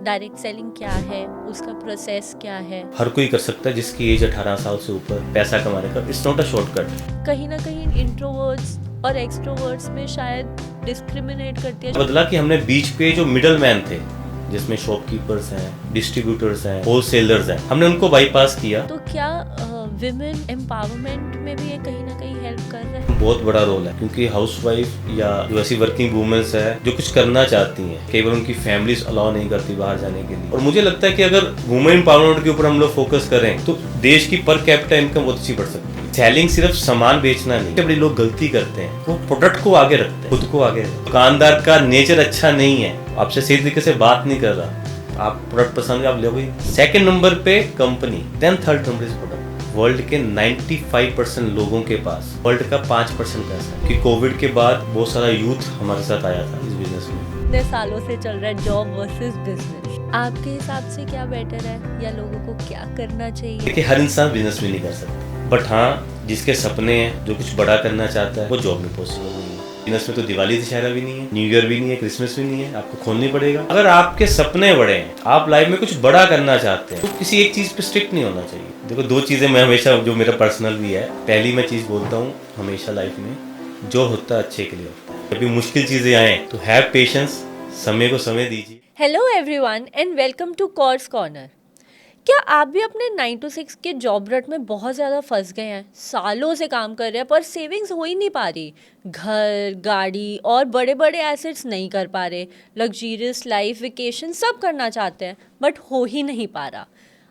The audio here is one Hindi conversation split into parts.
डायरेक्ट सेलिंग क्या है, उसका प्रोसेस क्या है। हर कोई कर सकता है जिसकी एज 18 साल से ऊपर पैसा कमाने का। It's not a shortcut. कहीं ना कहीं इंट्रोवर्ट्स और एक्सट्रोवर्ट्स में शायद डिस्क्रिमिनेट करती है। बदला कि हमने बीच पे जो मिडल मैन थे, जिसमें शॉपकीपर्स हैं, डिस्ट्रीब्यूटर्स हैं, होलसेलर्स हैं, हमने उनको बाईपास किया। तो क्या विमेन एम्पावरमेंट में भी ये कहीं ना कहीं हेल्प कर रहा है? बहुत बड़ा रोल है, क्योंकि हाउसवाइफ या जो ऐसी वर्किंग वुमेन्स है जो कुछ करना चाहती हैं, कई बार उनकी फैमिलीज अलाउ नहीं करती बाहर जाने के लिए। और मुझे लगता है कि अगर वुमेन एम्पावरमेंट के ऊपर हम लोग फोकस करें तो देश की पर कैपिटा इनकम बहुत अच्छी बढ़ सकती है। सेलिंग सिर्फ सामान बेचना नहीं। बड़े लोग गलती करते हैं, वो प्रोडक्ट को आगे रखते हैं, खुद को आगे रखते हैं। दुकानदार का नेचर अच्छा नहीं है, आपसे सही तरीके से बात नहीं कर रहा, आप प्रोडक्ट पसंद आप लोगे। सेकंड नंबर पे company, then third number is product. World के 95% लोगों के पास वर्ल्ड का 5% पैसा है। कि कोविड के बाद बहुत सारा यूथ हमारे साथ आया था इस बिजनेस में। इतने सालों से चल रहा है जॉब वर्सेस बिजनेस। आपके हिसाब से क्या बेटर है या लोगों को क्या करना चाहिए? देखिए, हर इंसान बिजनेस में नहीं कर सकता, बट हाँ, जिसके सपने हैं, जो कुछ बड़ा करना चाहता है, वो जॉब में पॉसिबल नहीं है। बिजनेस में तो दिवाली दशहरा भी नहीं है, न्यू ईयर भी नहीं है, क्रिसमस भी नहीं है, आपको खोलनी पड़ेगा। अगर आपके सपने बड़े हैं, आप लाइफ में कुछ बड़ा करना चाहते हैं, तो किसी एक चीज पे स्ट्रिक्ट नहीं होना चाहिए। देखो, दो चीजें मैं हमेशा, जो मेरा पर्सनल भी है, पहली मैं चीज बोलता हूँ हमेशा लाइफ में, जो होता है अच्छे के लिए होता है। कभी मुश्किल चीजें आए तो हैव पेशेंस, समय को समय दीजिए। Hello everyone and welcome to course corner. क्या आप भी अपने 9 to 6 के जॉब रट में बहुत ज़्यादा फंस गए हैं? सालों से काम कर रहे हैं पर सेविंग्स हो ही नहीं पा रही, घर, गाड़ी और बड़े बड़े एसेट्स नहीं कर पा रहे, लग्जरियस लाइफ, वेकेशन सब करना चाहते हैं बट हो ही नहीं पा रहा।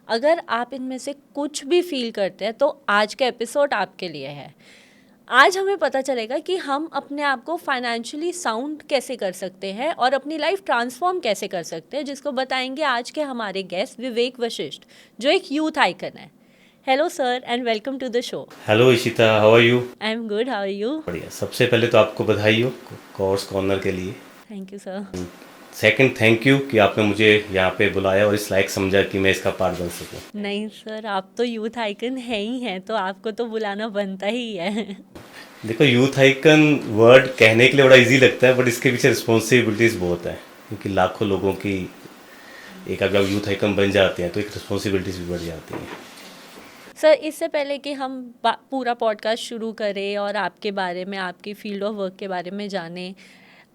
अगर आप इनमें से कुछ भी फील करते हैं तो आज का एपिसोड आपके लिए है। आज हमें पता चलेगा कि हम अपने आप को फाइनेंशियली साउंड कैसे कर सकते हैं और अपनी लाइफ ट्रांसफॉर्म कैसे कर सकते हैं, जिसको बताएंगे आज के हमारे गेस्ट विवेक वशिष्ठ, जो एक यूथ आइकन है। Hello sir and welcome to the show. Hello Ishita, how are you? I am good, how are you? बढ़िया। सबसे पहले तो आपको बधाई हो कोर्स कॉर्नर के लिए। Thank you sir. Second, thank you कि आपने मुझे यहाँ पे बुलाया और इस लायक समझा कि मैं इसका पार्ट बन सकूँ। नहीं सर, आप तो यूथ आइकन है ही हैं, तो आपको तो बुलाना बनता ही है। देखो, यूथ आइकन वर्ड कहने के लिए बड़ा इजी लगता है, बट इसके पीछे रिस्पॉन्सिबिलिटीज बहुत है, क्योंकि लाखों लोगों की एक, अगर आप यूथ आइकन बन जाते हैं तो एक रिस्पॉन्सिबिलिटीज भी बढ़ जाती हैं। सर, इससे पहले कि हम पूरा पॉडकास्ट शुरू करें और आपके बारे में, आपकी फील्ड ऑफ वर्क के बारे में जानें,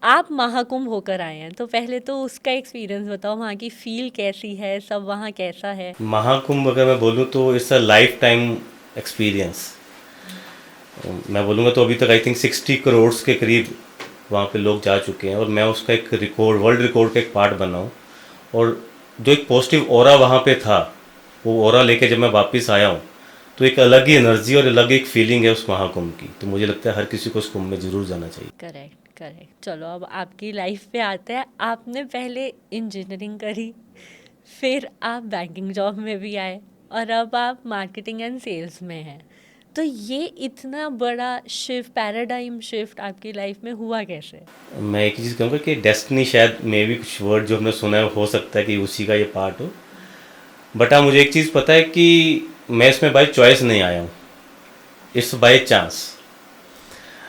आप महाकुंभ होकर आए हैं, तो पहले तो उसका एक्सपीरियंस बताओ, वहाँ की फील कैसी है, सब वहाँ कैसा है? महाकुंभ अगर मैं बोलूँ तो it's a life time experience. मैं बोलूँगा तो अभी तक आई थिंक 60 करोड़ के करीब वहाँ पे लोग जा चुके हैं, और मैं उसका एक रिकॉर्ड, वर्ल्ड रिकॉर्ड का एक पार्ट बना हूँ। और जो एक पॉजिटिव ऑरा वहाँ पे था, वो ऑरा लेके जब मैं वापस आया हूँ, तो एक अलग ही एनर्जी और अलग एक फीलिंग है उस महाकुंभ की। तो मुझे लगता है हर किसी को उस कुंभ में ज़रूर जाना चाहिए। Correct correct. चलो अब आपकी लाइफ पे आते हैं। आपने पहले इंजीनियरिंग करी, फिर आप बैंकिंग जॉब में भी आए और अब आप मार्केटिंग एंड सेल्स में हैं। तो ये इतना बड़ा शिफ्ट, पैराडाइम शिफ्ट आपकी लाइफ में हुआ कैसे? मैं एक चीज़ कहूँगा कि डेस्टिनी, शायद मे भी कुछ वर्ड जो हमने सुना है हो सकता है कि उसी का ये पार्ट हो। बट हाँ, मुझे एक चीज़ पता है कि मैं इसमें बाय चॉइस नहीं आया हूँ, इट्स बाय चांस।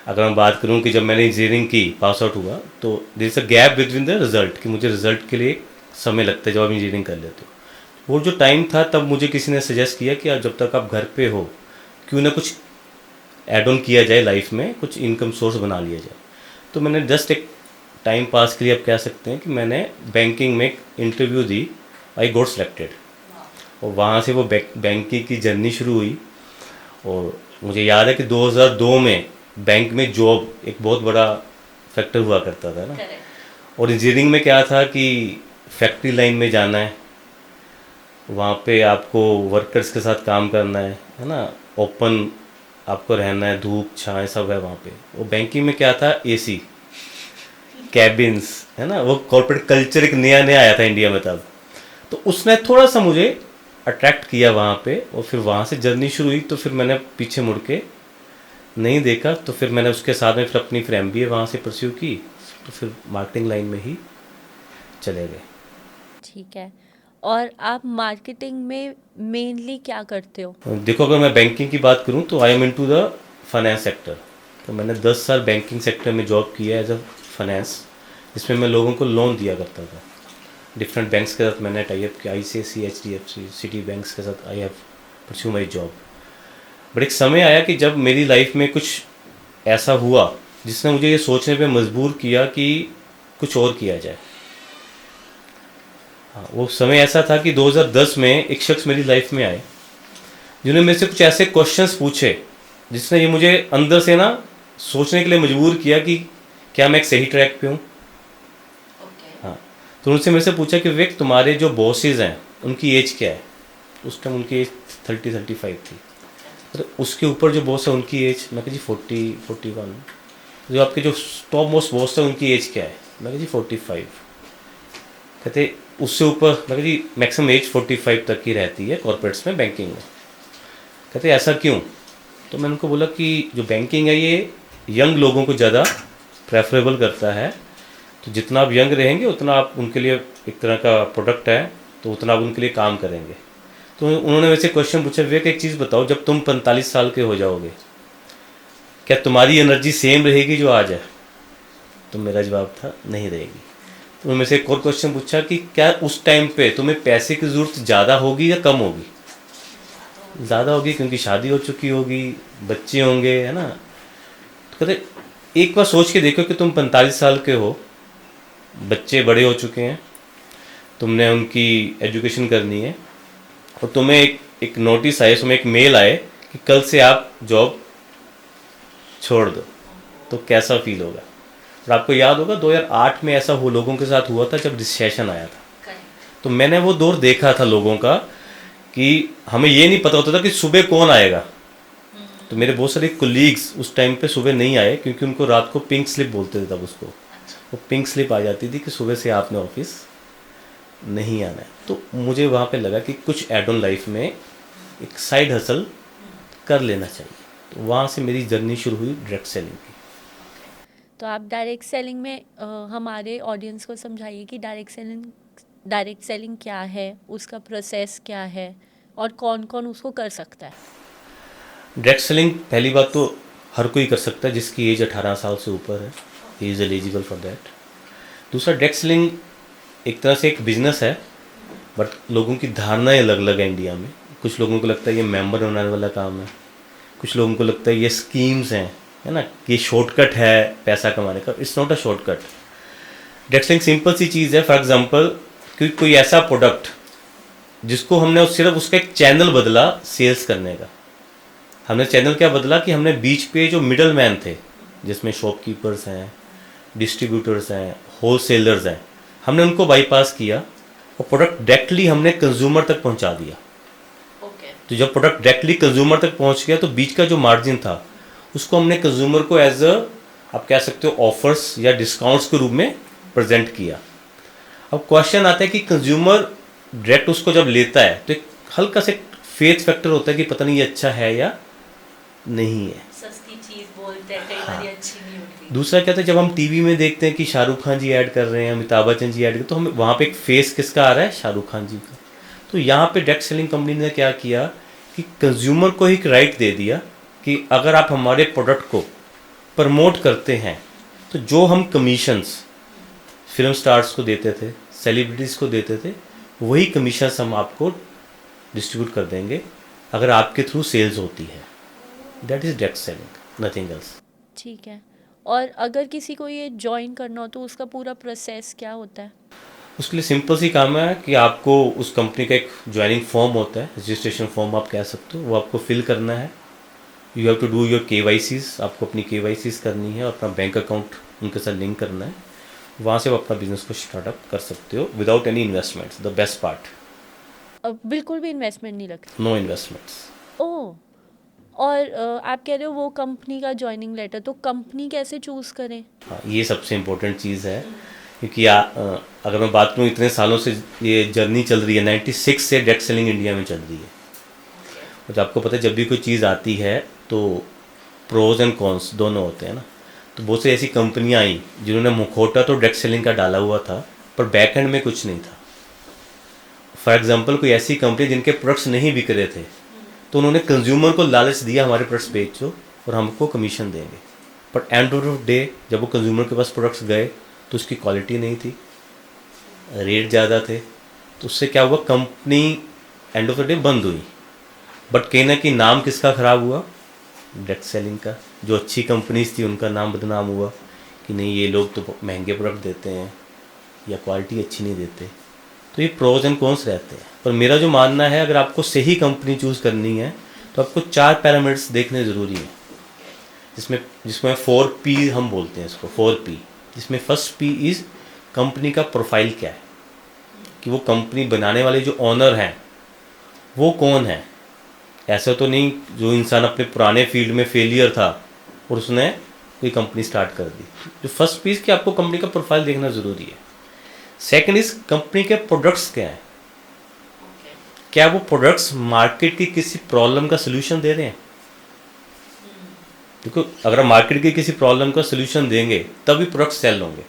अगर मैं बात करूँ कि जब मैंने इंजीनियरिंग की, पास आउट हुआ, तो there is a gap between the result, कि मुझे रिजल्ट के लिए समय लगता है जब आप इंजीनियरिंग कर लेते हो। वो जो टाइम था, तब मुझे किसी ने सजेस्ट किया कि जब तक आप घर पे हो, क्यों ना कुछ ऐड ऑन किया जाए लाइफ में, कुछ इनकम सोर्स बना लिया जाए। तो मैंने जस्ट एक टाइम पास के लिए, आप कह सकते हैं कि मैंने बैंकिंग में एक interview the, I got selected, और वहाँ से वो बैंकिंग की जर्नी शुरू हुई। और मुझे याद है कि 2002 में बैंक में जॉब एक बहुत बड़ा फैक्टर हुआ करता था ना। और इंजीनियरिंग में क्या था कि फैक्ट्री लाइन में जाना है, वहाँ पे आपको वर्कर्स के साथ काम करना है ना, ओपन आपको रहना है, धूप छाएं सब है वहाँ पे। वो बैंकिंग में क्या था, एसी कैबिन्स, है ना, वो कॉर्पोरेट कल्चर एक नया नया आया था इंडिया में तब। तो उसने थोड़ा सा मुझे अट्रैक्ट किया वहाँ पे, और फिर वहाँ से जर्नी शुरू हुई। तो फिर मैंने पीछे मुड़ के नहीं देखा, तो फिर मैंने उसके साथ में फिर अपनी फिर MBA वहाँ से परस्यू की, तो फिर मार्केटिंग लाइन में ही चले गए। ठीक है। और आप मार्केटिंग में मेनली क्या करते हो? देखो, अगर मैं बैंकिंग की बात करूँ तो I am into the finance sector. तो मैंने 10 साल बैंकिंग सेक्टर में जॉब किया एज अ फाइनेंस, जिसमें मैं लोगों को लोन दिया करता था। डिफरेंट बैंक्स के साथ मैंने टाई अप किया, ICICI, HDFC, सिटी बैंक्स के साथ I have pursue my job. But एक समय आया कि जब मेरी लाइफ में कुछ ऐसा हुआ जिसने मुझे ये सोचने पे मजबूर किया कि कुछ और किया जाए। हाँ, वो समय ऐसा था कि 2010 में एक शख्स मेरी लाइफ में आए जिन्होंने मेरे से कुछ ऐसे क्वेश्चंस पूछे जिसने ये मुझे अंदर से ना सोचने के लिए मजबूर किया कि क्या मैं एक सही ट्रैक पे हूँ। हाँ, तो उनसे मेरे से पूछा कि विवेक, तुम्हारे जो बॉसेज हैं उनकी एज क्या है। उस टाइम उनकी एज 30-35 थी। तो उसके ऊपर जो बॉस है उनकी एज, मैं कहा जी 40-41। जो आपके जो टॉप मोस्ट बॉस है उनकी एज क्या है, मैं कहा जी 45। कहते उससे ऊपर, मैं कहा जी मैक्सिमम एज 45 तक की रहती है कॉर्पोरेट्स में, बैंकिंग में। कहते ऐसा क्यों। तो मैंने उनको बोला कि जो बैंकिंग है ये यंग लोगों को ज़्यादा प्रेफरेबल करता है, तो जितना आप यंग रहेंगे उतना आप उनके लिए एक तरह का प्रोडक्ट है, तो उतना आप उनके लिए काम करेंगे। तो उन्होंने वैसे क्वेश्चन पूछा, विवेक एक चीज़ बताओ, जब तुम 45 साल के हो जाओगे क्या तुम्हारी एनर्जी सेम रहेगी जो आज है। तो मेरा जवाब था नहीं रहेगी। तो उन्होंने मेरे से एक और क्वेश्चन पूछा कि क्या उस टाइम पे तुम्हें पैसे की ज़रूरत ज़्यादा होगी या कम होगी। ज़्यादा होगी, क्योंकि शादी हो चुकी होगी, बच्चे होंगे, है ना। तो कहते एक बार सोच के देखो कि तुम 45 साल के हो, बच्चे बड़े हो चुके हैं, तुमने उनकी एजुकेशन करनी है, और तुम्हें एक नोटिस आए, तुम्हें एक मेल आए कि कल से आप जॉब छोड़ दो, तो कैसा फील होगा। और आपको याद होगा 2008 में ऐसा हो लोगों के साथ हुआ था जब रिसेशन आया था। तो मैंने वो दौर देखा था लोगों का कि हमें ये नहीं पता होता था कि सुबह कौन आएगा। तो मेरे बहुत सारे कोलीग्स उस टाइम पे सुबह नहीं आए, क्योंकि उनको रात को पिंक स्लिप बोलते थे तब उसको। वो पिंक स्लिप आ जाती थी कि सुबह से आपने ऑफिस नहीं आना है। तो मुझे वहाँ पे लगा कि कुछ एड ऑन लाइफ में एक साइड हसल कर लेना चाहिए। तो वहाँ से मेरी जर्नी शुरू हुई डायरेक्ट सेलिंग की। तो आप डायरेक्ट सेलिंग में हमारे ऑडियंस को समझाइए कि डायरेक्ट सेलिंग क्या है, उसका प्रोसेस क्या है और कौन कौन उसको कर सकता है। डायरेक्ट सेलिंग पहली बात तो हर कोई कर सकता है जिसकी एज 18 साल से ऊपर है, he is eligible for that. दूसरा, डायरेक्ट सेलिंग एक तरह से एक बिजनेस है, बट लोगों की धारणाएं अलग अलग है इंडिया में। कुछ लोगों को लगता है ये मेंबर बनाने वाला काम है, कुछ लोगों को लगता है ये स्कीम्स हैं, है ना, ये शॉर्टकट है पैसा कमाने का। It's not a shortcut. Direct selling simple सी चीज़ है। फॉर एग्जांपल, कोई ऐसा प्रोडक्ट जिसको हमने सिर्फ उसका एक चैनल बदला सेल्स करने का। हमने चैनल क्या बदला कि हमने बीच पे जो मिडल मैन थे, जिसमें शॉपकीपर्स हैं, डिस्ट्रीब्यूटर्स हैं, होलसेलर्स हैं, हमने उनको बाईपास किया और प्रोडक्ट डायरेक्टली हमने कंज्यूमर तक पहुंचा दिया। तो जब प्रोडक्ट डायरेक्टली कंज्यूमर तक पहुंच गया तो बीच का जो मार्जिन था उसको हमने कंज्यूमर को एज अ, आप कह सकते हो, ऑफर्स या डिस्काउंट्स के रूप में प्रेजेंट किया। अब क्वेश्चन आता है कि कंज्यूमर डायरेक्ट उसको जब लेता है तो एक हल्का से फेथ फैक्टर होता है कि पता नहीं ये अच्छा है या नहीं है, सस्ती चीज बोलते हैं, कई बार अच्छी नहीं होती। दूसरा क्या था, जब हम टीवी में देखते हैं कि शाहरुख खान जी ऐड कर रहे हैं, अमिताभ बच्चन जी ऐड कर रहे हैं, तो हमें वहाँ पे एक फेस किसका आ रहा है, शाहरुख खान जी का। तो यहाँ पे डायरेक्ट सेलिंग कंपनी ने क्या किया कि कंज्यूमर को एक राइट दे दिया कि अगर आप हमारे प्रोडक्ट को प्रमोट करते हैं तो जो हम कमीशंस फिल्म स्टार्स को देते थे, सेलिब्रिटीज़ को देते थे, वही कमीशंस हम आपको डिस्ट्रीब्यूट कर देंगे अगर आपके थ्रू सेल्स होती है। That is direct selling, nothing else. ठीक है। और अगर किसी को ये ज्वाइन करना हो तो उसका पूरा प्रोसेस क्या होता है। उसके लिए सिंपल सी काम है कि आपको उस कंपनी का एक ज्वाइनिंग फॉर्म होता है, रजिस्ट्रेशन फॉर्म आप कह सकते हो, वो आपको फिल करना है। You have to do your KYCs, आपको अपनी KYCs करनी है और अपना बैंक अकाउंट उनके साथ लिंक करना है। वहाँ से आप अपना बिजनेस को स्टार्टअप कर सकते हो without any investments. The best part, अब बिल्कुल भी इन्वेस्टमेंट नहीं लगती। No investments. ओह। और आप कह रहे हो वो कंपनी का ज्वाइनिंग लेटर, तो कंपनी कैसे चूज़ करें। हाँ, ये सबसे इम्पोर्टेंट चीज़ है, क्योंकि अगर मैं बात करूँ, इतने सालों से ये जर्नी चल रही है, 96 से डायरेक्ट सेलिंग इंडिया में चल रही है। और आपको पता है जब भी कोई चीज़ आती है तो प्रोज एंड कॉन्स दोनों होते हैं ना। तो बहुत सी ऐसी कंपनियां आई जिन्होंने मुखौटा तो डायरेक्ट सेलिंग का डाला हुआ था, पर बैक एंड में कुछ नहीं था। फॉर एग्जांपल, कोई ऐसी कंपनी जिनके प्रोडक्ट्स नहीं बिक रहे थे, तो उन्होंने कंज्यूमर को लालच दिया हमारे प्रोडक्ट्स बेचो और हमको कमीशन देंगे। पर एंड ऑफ डे जब वो कंज्यूमर के पास प्रोडक्ट्स गए तो उसकी क्वालिटी नहीं थी, रेट ज़्यादा थे, तो उससे क्या हुआ, company end of the day बंद हुई। बट कहीं ना कहीं नाम किसका ख़राब हुआ, डायरेक्ट सेलिंग का। जो अच्छी कंपनीज थी उनका नाम बदनाम हुआ कि नहीं ये लोग तो महंगे प्रोडक्ट देते हैं या क्वालिटी अच्छी नहीं देते। तो ये प्रोज एंड कॉन्स रहते हैं। पर मेरा जो मानना है, अगर आपको सही कंपनी चूज़ करनी है तो आपको 4 पैरामीटर्स देखने ज़रूरी है, जिसमें 4P हम बोलते हैं इसको, 4P। जिसमें फर्स्ट P इज़ कंपनी का प्रोफाइल क्या है, कि वो कंपनी बनाने वाले जो ऑनर हैं वो कौन है। ऐसा तो नहीं जो इंसान अपने पुराने फील्ड में फेलियर था और उसने कोई कंपनी स्टार्ट कर दी। जो फर्स्ट पीस कि आपको कंपनी का प्रोफाइल देखना ज़रूरी है। सेकंड इज कंपनी के प्रोडक्ट्स क्या हैं, क्या वो प्रोडक्ट्स मार्केट की किसी प्रॉब्लम का सोल्यूशन दे रहे हैं। देखो, अगर आप मार्केट की किसी प्रॉब्लम का सोल्यूशन देंगे तभी प्रोडक्ट सेल होंगे।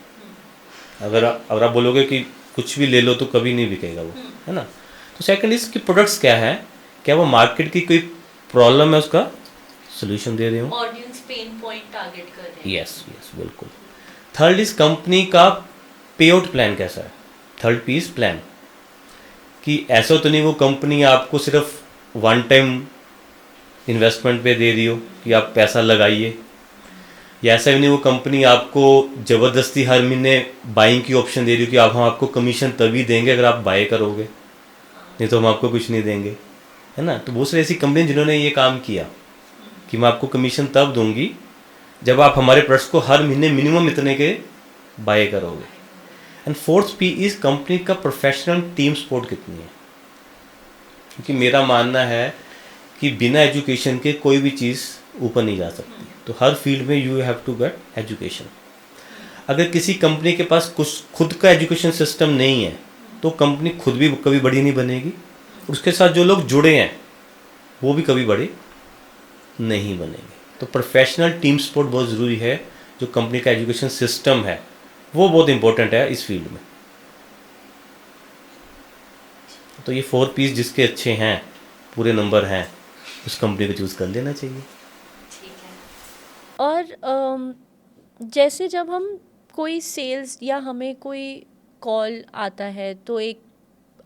अगर आप बोलोगे कि कुछ भी ले लो तो कभी नहीं बिकेगा वो, है ना। तो सेकंड इज कि प्रोडक्ट्स क्या है, क्या वो मार्केट की कोई प्रॉब्लम है उसका सोल्यूशन दे रहे हो, ऑडियंस पेन पॉइंट टारगेट कर रहे हैं। यस बिल्कुल। थर्ड इज कंपनी का पे आउट प्लान कैसा है। थर्ड पी इज प्लान, कि ऐसा तो नहीं वो कंपनी आपको सिर्फ वन टाइम इन्वेस्टमेंट पे दे रही हो कि आप पैसा लगाइए, या ऐसा भी नहीं वो कंपनी आपको ज़बरदस्ती हर महीने बाइंग की ऑप्शन दे रही हो कि हम आपको कमीशन तभी देंगे अगर आप बाय करोगे, नहीं तो हम आपको कुछ नहीं देंगे, है ना। तो बहुत सारी ऐसी कंपनी जिन्होंने ये काम किया कि मैं आपको कमीशन तब दूंगी जब आप हमारे प्रोडक्ट्स को हर महीने मिनिमम इतने के बाय करोगे। And fourth P is company का प्रोफेशनल टीम सपोर्ट कितनी है, क्योंकि मेरा मानना है कि बिना एजुकेशन के कोई भी चीज़ ऊपर नहीं जा सकती। तो हर फील्ड में you have to get education. अगर किसी कंपनी के पास कुछ खुद का एजुकेशन सिस्टम नहीं है तो कंपनी खुद भी कभी बड़ी नहीं बनेगी, उसके साथ जो लोग जुड़े हैं वो भी कभी बड़े नहीं बनेंगे। तो प्रोफेशनल टीम सपोर्ट बहुत ज़रूरी है। जो कंपनी का एजुकेशन सिस्टम है वो बहुत इंपॉर्टेंट है इस फील्ड में। तो ये 4 पीस जिसके अच्छे हैं, पूरे नंबर हैं, उस कंपनी को चूज़ कर लेना चाहिए। और जैसे जब हम कोई सेल्स या हमें कोई कॉल आता है तो एक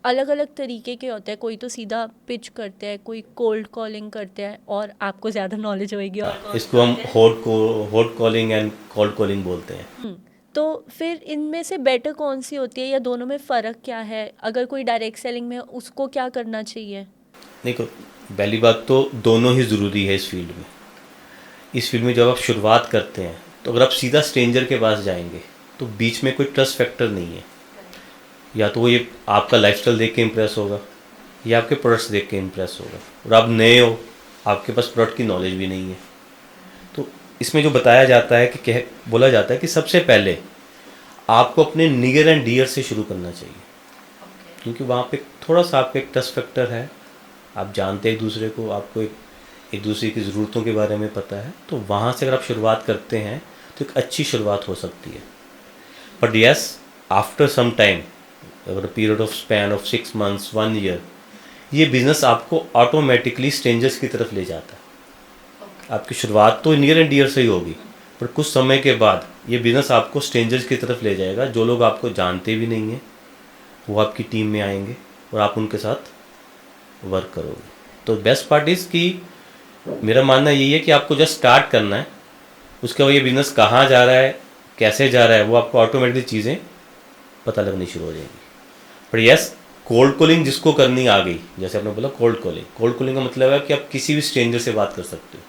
अलग अलग तरीके के होते हैं। कोई तो सीधा पिच करते हैं, कोई कोल्ड कॉलिंग करते हैं, और आपको ज़्यादा नॉलेज होएगी और कौन इसको हम करते हैं। Hot calling and cold calling बोलते हैं। तो फिर इनमें से बेटर कौन सी होती है, या दोनों में फ़र्क क्या है? अगर कोई डायरेक्ट सेलिंग में है, उसको क्या करना चाहिए? देखो, पहली बात तो दोनों ही ज़रूरी है इस फील्ड में। इस फील्ड में जब आप शुरुआत करते हैं तो अगर आप सीधा स्ट्रेंजर के पास जाएंगे तो बीच में कोई ट्रस्ट फैक्टर नहीं है। या तो वो ये आपका लाइफस्टाइल देख के इम्प्रेस होगा या आपके प्रोडक्ट्स देख के इम्प्रेस होगा, और आप नए हो, आपके पास प्रोडक्ट की नॉलेज भी नहीं है। तो इसमें जो बताया जाता है कि बोला जाता है कि सबसे पहले आपको अपने नियर एंड डियर से शुरू करना चाहिए, क्योंकि वहाँ पे थोड़ा सा आपका एक ट्रस्ट फैक्टर है। आप जानते हैं एक दूसरे को, आपको एक दूसरे की ज़रूरतों के बारे में पता है। तो वहाँ से अगर आप शुरुआत करते हैं तो एक अच्छी शुरुआत हो सकती है। But yes, after some time, अगर period of span of 6 months 1 year, ये बिज़नेस आपको ऑटोमेटिकली स्ट्रेंजर्स की तरफ ले जाता है। आपकी शुरुआत तो नियर एंड डियर से ही होगी, पर कुछ समय के बाद ये बिज़नेस आपको स्ट्रेंजर्स की तरफ ले जाएगा। जो लोग आपको जानते भी नहीं हैं वो आपकी टीम में आएंगे और आप उनके साथ वर्क करोगे। तो बेस्ट पार्ट इज़ कि मेरा मानना यही है कि आपको जस्ट स्टार्ट करना है, उसके बाद ये बिज़नेस कहाँ जा रहा है, कैसे जा रहा है, वो आपको ऑटोमेटिकली चीज़ें पता लगनी शुरू हो जाएंगी। पर यस, कोल्ड कॉलिंग जिसको करनी आ गई, जैसे आपने बोला कोल्ड कॉलिंग का मतलब है कि आप किसी भी स्ट्रेंजर से बात कर सकते हो।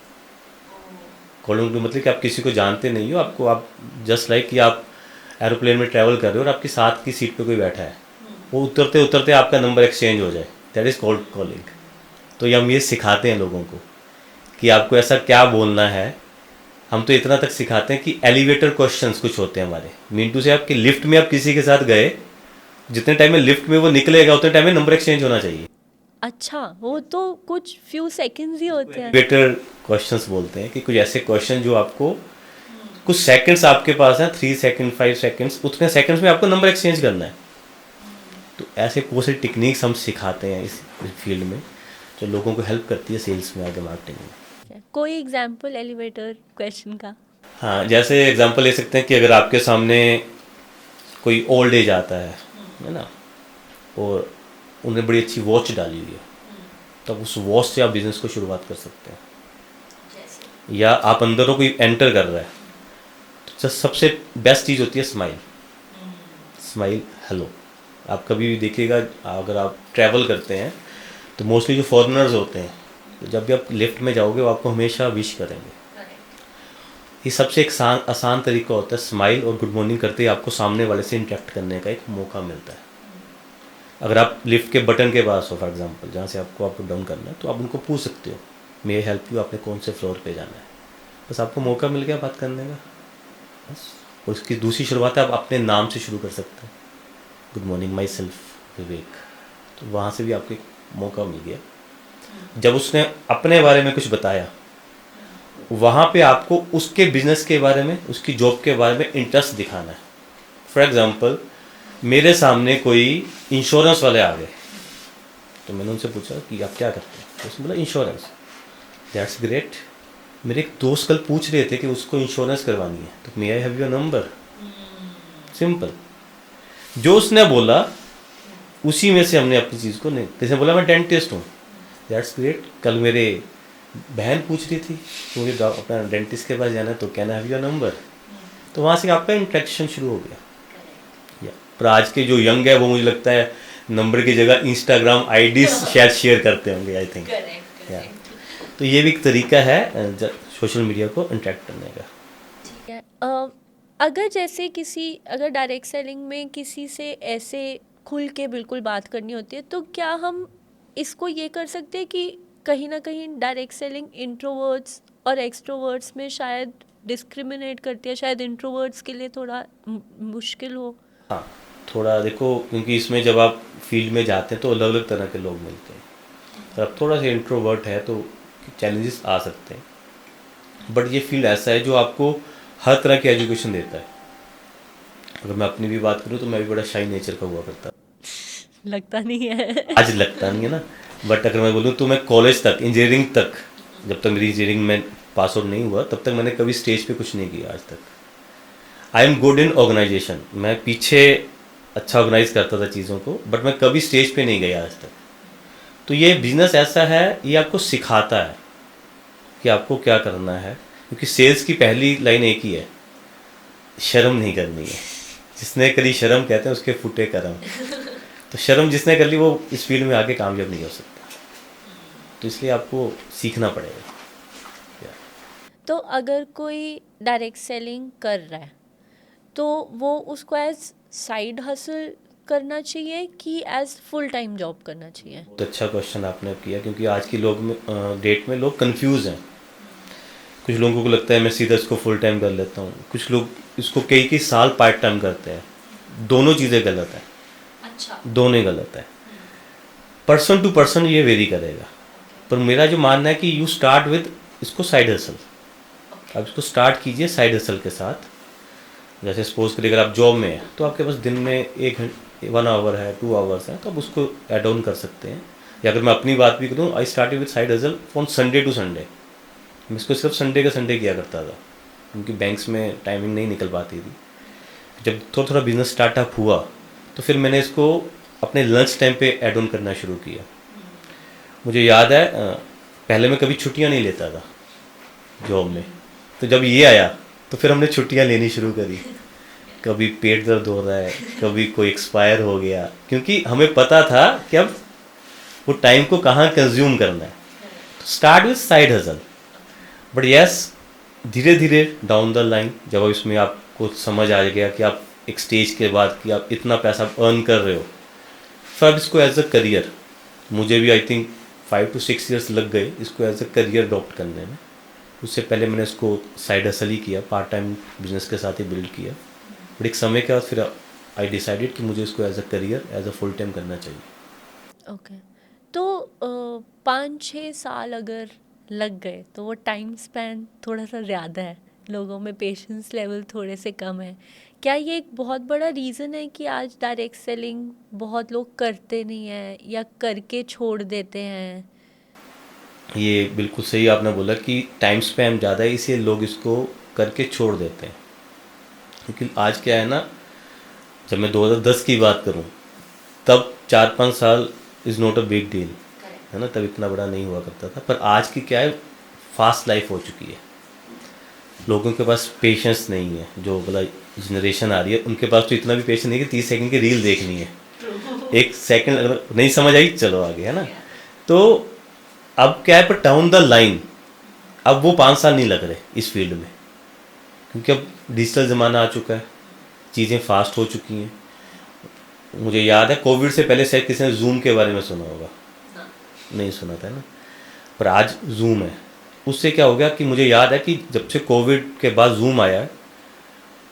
कोल्ड का मतलब कि आप किसी को जानते नहीं हो, आप जस्ट लाइक कि आप एरोप्लेन में ट्रैवल कर रहे हो और आपके साथ की सीट पे कोई बैठा है, वो उतरते उतरते आपका नंबर एक्सचेंज हो जाए, दैट इज़ कोल्ड कॉलिंग। तो हम ये सिखाते हैं लोगों को कि आपको ऐसा क्या बोलना है। हम तो इतना तक सिखाते हैं कि एलिवेटर क्वेश्चंस कुछ होते हैं हमारे। मिंटू से आपकी लिफ्ट में आप किसी के साथ गए, जितने टाइम में लिफ्ट में वो निकलेगा उतने टाइम में नंबर एक्सचेंज होना चाहिए। अच्छा, वो तो कुछ फ्यू सेकंड्स ही होते हैं। एलिवेटर क्वेश्चंस बोलते हैं कि कुछ ऐसे क्वेश्चन जो आपको कुछ सेकंड्स आपके पास हैं, 3 सेकंड 5 सेकंड्स, उतने सेकंड्स में आपको नंबर एक्सचेंज करना है। तो ऐसे बहुत सारी टेक्निक्स हम सिखाते हैं इस फील्ड में, जो लोगों को हेल्प करती है सेल्स में, आगे मार्केटिंग में। कोई एग्जांपल एलिवेटर क्वेश्चन का? हाँ, जैसे एग्जांपल ले सकते हैं कि अगर आपके सामने कोई ओल्ड एज आता है, है ना, और उन्हें बड़ी अच्छी वॉच डाली हुई है, तब उस वॉच से आप बिज़नेस को शुरुआत कर सकते हैं। या आप अंदर को कोई एंटर कर रहा है तो सबसे बेस्ट चीज़ होती है स्माइल। Smile, hello. आप कभी भी देखिएगा, अगर आप ट्रैवल करते हैं तो मोस्टली जो फॉरेनर्स होते हैं, तो जब भी आप लिफ्ट में जाओगे वो आपको हमेशा विश करेंगे। ये सबसे एक आसान तरीका होता है, स्माइल और गुड मॉर्निंग करते ही आपको सामने वाले से इंटरेक्ट करने का एक मौका मिलता है। अगर आप लिफ्ट के बटन के पास हो फॉर एग्जांपल, जहाँ से आपको अप डाउन करना है, तो आप उनको पूछ सकते हो मे आई हेल्प यू, आपने कौन से फ्लोर पे जाना है। बस आपको मौका मिल गया बात करने का, बस। और उसकी दूसरी शुरुआत है, आप अपने नाम से शुरू कर सकते हैं, गुड मॉर्निंग माई सेल्फ विवेक, तो वहाँ से भी आपको एक मौका मिल गया। जब उसने अपने बारे में कुछ बताया, वहाँ पे आपको उसके बिजनेस के बारे में, उसकी जॉब के बारे में इंटरेस्ट दिखाना है। फॉर एग्जांपल, मेरे सामने कोई इंश्योरेंस वाले आ गए, तो मैंने उनसे पूछा कि आप क्या करते हैं, तो उसने बोला इंश्योरेंस। That's great. मेरे एक दोस्त कल पूछ रहे थे कि उसको इंश्योरेंस करवानी है, तो may I have your number. Simple. जो उसने बोला उसी में से हमने अपनी चीज़ को नहीं, जैसे बोला मैं डेंटिस्ट हूँ, दैट्स ग्रेट। कल मेरे बहन पूछ रही थी कि मुझे अपना डेंटिस्ट के पास जाना है, तो can I have your number. तो वहाँ से आपका इंट्रैक्शन शुरू हो गया। पर आज के जो यंग है वो मुझे लगता है नंबर की जगह इंस्टाग्राम आईडी शायद शेयर करते होंगे, आई थिंक। तो ये भी एक तरीका है सोशल मीडिया को इंटरेक्ट करने का। ठीक है। अगर जैसे अगर डायरेक्ट सेलिंग में किसी से ऐसे खुल के बिल्कुल बात करनी होती है, तो क्या हम इसको ये कर सकते हैं कि कहीं ना कहीं डायरेक्ट सेलिंग इंट्रोवर्ट्स और एक्सट्रोवर्ट्स में शायद डिस्क्रिमिनेट करती है, शायद इंट्रोवर्ट्स के लिए थोड़ा मुश्किल हो? हाँ, थोड़ा देखो, क्योंकि इसमें जब आप फील्ड में जाते हैं तो अलग अलग तरह के लोग मिलते हैं। अगर आप थोड़ा सा इंट्रोवर्ट है तो चैलेंजेस आ सकते हैं, बट ये फील्ड ऐसा है जो आपको हर तरह की एजुकेशन देता है। अगर मैं अपनी भी बात करूँ तो मैं भी बड़ा शाई नेचर का हुआ करता, लगता नहीं है। आज लगता नहीं है ना, बट अगर मैं बोलूँ तो मैं कॉलेज तक, इंजीनियरिंग तक, जब तक मेरी इंजीनियरिंग में पास आउट नहीं हुआ तब तक मैंने कभी स्टेज पे कुछ नहीं किया आज तक। I am good in organisation, मैं पीछे अच्छा ऑर्गेनाइज करता था चीज़ों को, बट मैं कभी स्टेज पे नहीं गया आज तक। तो ये बिजनेस ऐसा है, ये आपको सिखाता है कि आपको क्या करना है, क्योंकि सेल्स की पहली लाइन एक ही है, शर्म नहीं करनी है। जिसने करी शर्म, कहते हैं उसके फूटे करम। तो शर्म जिसने कर ली वो इस फील्ड में आके कामयाब नहीं हो सकता, तो इसलिए आपको सीखना पड़ेगा। तो अगर कोई डायरेक्ट सेलिंग कर रहा है तो वो उसको एज साइड हसल करना चाहिए कि एज फुल टाइम जॉब करना चाहिए? बहुत अच्छा क्वेश्चन आपने किया, क्योंकि आज की डेट में लोग कंफ्यूज हैं। कुछ लोगों को लगता है मैं सीधा इसको फुल टाइम कर लेता हूँ, कुछ लोग इसको कई कई साल पार्ट टाइम करते हैं। दोनों चीज़ें गलत है। अच्छा। दोनों ही गलत है। पर्सन टू पर्सन ये वेरी करेगा, पर मेरा जो मानना है कि यू स्टार्ट विद इसको साइड हसल। आप इसको स्टार्ट कीजिए साइड हसल के साथ। जैसे सपोज करिए अगर आप जॉब में हैं तो आपके पास दिन में 1 आवर है, 2 आवर्स हैं, तो आप उसको एड ऑन कर सकते हैं। या अगर मैं अपनी बात भी करूँ, I started with side hustle from Sunday to Sunday. मैं इसको सिर्फ संडे के संडे किया करता था, क्योंकि बैंक्स में टाइमिंग नहीं निकल पाती थी। जब थोड़ा थोड़ा बिजनेस स्टार्टअप हुआ तो फिर मैंने इसको अपने लंच टाइम पे ऐड ऑन करना शुरू किया। मुझे याद है पहले मैं कभी छुट्टियां नहीं लेता था जॉब में, तो जब ये आया तो फिर हमने छुट्टियां लेनी शुरू करी। कभी पेट दर्द हो रहा है, कभी कोई एक्सपायर हो गया, क्योंकि हमें पता था कि अब वो टाइम को कहाँ कंज्यूम करना है। Start with side hustle, but yes, धीरे धीरे डाउन द लाइन जब इसमें आपको समझ आ गया कि आप एक स्टेज के बाद कि आप इतना पैसा अर्न कर रहे हो, फिर इसको एज अ करियर, मुझे भी आई थिंक 5 to 6 ईयर्स लग गए इसको एज अ करियर अडॉप्ट करने में। उससे पहले मैंने इसको साइड हसल ही किया, पार्ट टाइम बिजनेस के साथ ही बिल्ड किया, बट एक समय के बाद फिर आई डिसाइडेड कि मुझे इसको as a career, as a full time करना चाहिए। ओके। तो 5-6 साल अगर लग गए तो वो टाइम स्पैन थोड़ा सा ज़्यादा है, लोगों में पेशेंस लेवल थोड़े से कम है। क्या ये एक बहुत बड़ा रीज़न है कि आज डायरेक्ट सेलिंग बहुत लोग करते नहीं हैं या करके छोड़ देते हैं? ये बिल्कुल सही आपने बोला कि टाइम स्पैम ज़्यादा है, इसलिए लोग इसको करके छोड़ देते हैं। क्योंकि आज क्या है ना, जब मैं 2010 की बात करूं, तब 4-5 साल is not a big deal, है ना, तब इतना बड़ा नहीं हुआ करता था। पर आज की क्या है, फास्ट लाइफ हो चुकी है, लोगों के पास पेशेंस नहीं है। जो बोला जनरेशन आ रही है उनके पास तो इतना भी पेशेंस नहीं है कि 30 सेकंड की रील देखनी है, एक सेकंड अगर नहीं समझ आई चलो आगे, है ना। तो अब क्या है, पर डाउन द लाइन अब वो 5 साल नहीं लग रहे इस फील्ड में, क्योंकि अब डिजिटल ज़माना आ चुका है, चीज़ें फास्ट हो चुकी हैं। मुझे याद है कोविड से पहले शायद किसी ने जूम के बारे में सुना होगा, नहीं सुना था ना, पर आज जूम है। उससे क्या हो गया कि मुझे याद है कि जब से कोविड के बाद जूम आया है,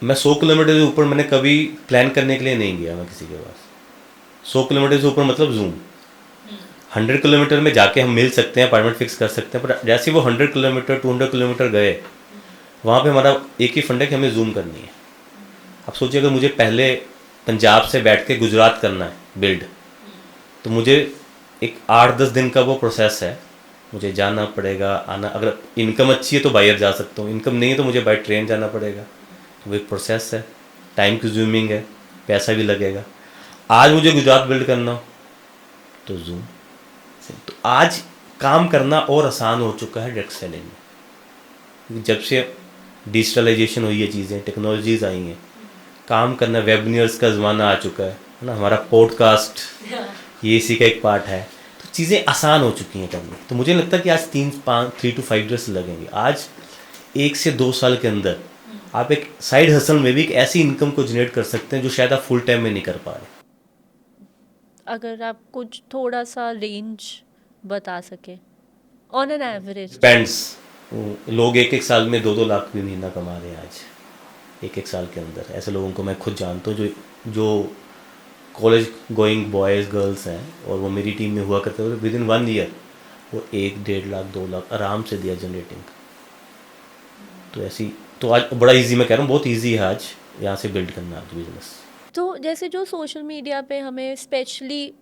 मैं 100 किलोमीटर से ऊपर मैंने कभी प्लान करने के लिए नहीं गया मैं किसी के पास। 100 किलोमीटर से ऊपर मतलब जूम। 100 किलोमीटर में जाके हम मिल सकते हैं, अपॉइंटमेंट फिक्स कर सकते हैं, पर जैसे वो 100 किलोमीटर 200 किलोमीटर गए, वहाँ पे हमारा एक ही फंड है कि हमें जूम करनी है। अब सोचिए अगर मुझे पहले पंजाब से बैठ के गुजरात करना है बिल्ड, तो मुझे एक 8-10 दिन का वो प्रोसेस है, मुझे जाना पड़ेगा आना। अगर इनकम अच्छी है तो बाहर जा सकता हूँ, इनकम नहीं है तो मुझे बाई ट्रेन जाना पड़ेगा। तो वो एक प्रोसेस है, टाइम कंज्यूमिंग है, पैसा भी लगेगा। आज मुझे गुजरात बिल्ड करना हो तो जूम। तो आज काम करना और आसान हो चुका है डायरेक्ट सेलिंग में, जब से डिजिटलाइजेशन हुई है, चीज़ें टेक्नोलॉजीज आई हैं, काम करना, वेबिनार्स का ज़माना आ चुका है ना, हमारा पॉडकास्ट ये इसी का एक पार्ट है। तो चीज़ें आसान हो चुकी हैं करनी। तो मुझे लगता है कि आज 3 to 5 ईयर्स लगेंगे। आज 1 से 2 साल के अंदर आप एक साइड हसल में भी एक ऐसी इनकम को जनरेट कर सकते हैं जो शायद आप फुल टाइम में नहीं कर पा रहे। अगर आप कुछ थोड़ा सा रेंज बता सके ऑन एन एवरेज। डिपेंड्स, लोग 1-1 साल में 2-2 लाख भी महीना कमा रहे हैं आज, 1-1 साल के अंदर। ऐसे लोगों को मैं खुद जानता हूँ जो कॉलेज गोइंग बॉयज़ गर्ल्स हैं, और वो मेरी टीम में हुआ करते थे। विद इन 1 ईयर वो 1-1.5 लाख 2 लाख आराम से दिया जनरेटिंग। तो ऐसी तो आज बड़ा इजी, मैं कह रहा हूँ बहुत इजी है आज यहाँ से बिल्ड करना आज बिजनेस। तो जैसे जो सोशल मीडिया पे हमें स्पेशली,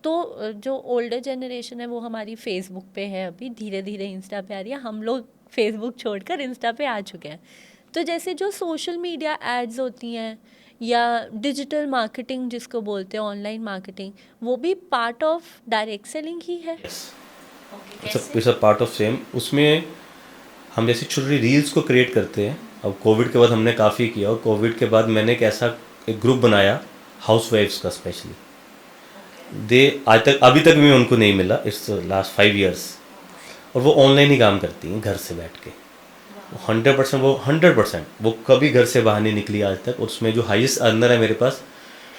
तो जो ओल्डर जनरेशन है वो हमारी फेसबुक पे है, अभी धीरे धीरे इंस्टा पे आ रही है, हम लोग फेसबुक छोड़कर इंस्टा पे आ चुके हैं। तो जैसे जो सोशल मीडिया एड्स होती हैं या डिजिटल मार्केटिंग जिसको बोलते हैं, ऑनलाइन मार्केटिंग, वो भी पार्ट ऑफ डायरेक्ट सेलिंग ही है। It's a part of same. उसमें हम जैसे छोटी छोटी रील्स को क्रिएट करते हैं। अब कोविड के बाद हमने काफ़ी किया, और कोविड के बाद मैंने एक ऐसा एक ग्रुप बनाया हाउस वाइफ्स का स्पेशली। दे आज तक अभी तक भी उनको नहीं मिला, इट्स लास्ट 5 ईयर्स, और वो ऑनलाइन ही काम करती हैं घर से बैठ के। 100% वो कभी घर से बाहर नहीं निकली आज तक। और उसमें जो हाईएस्ट अर्नर है मेरे पास,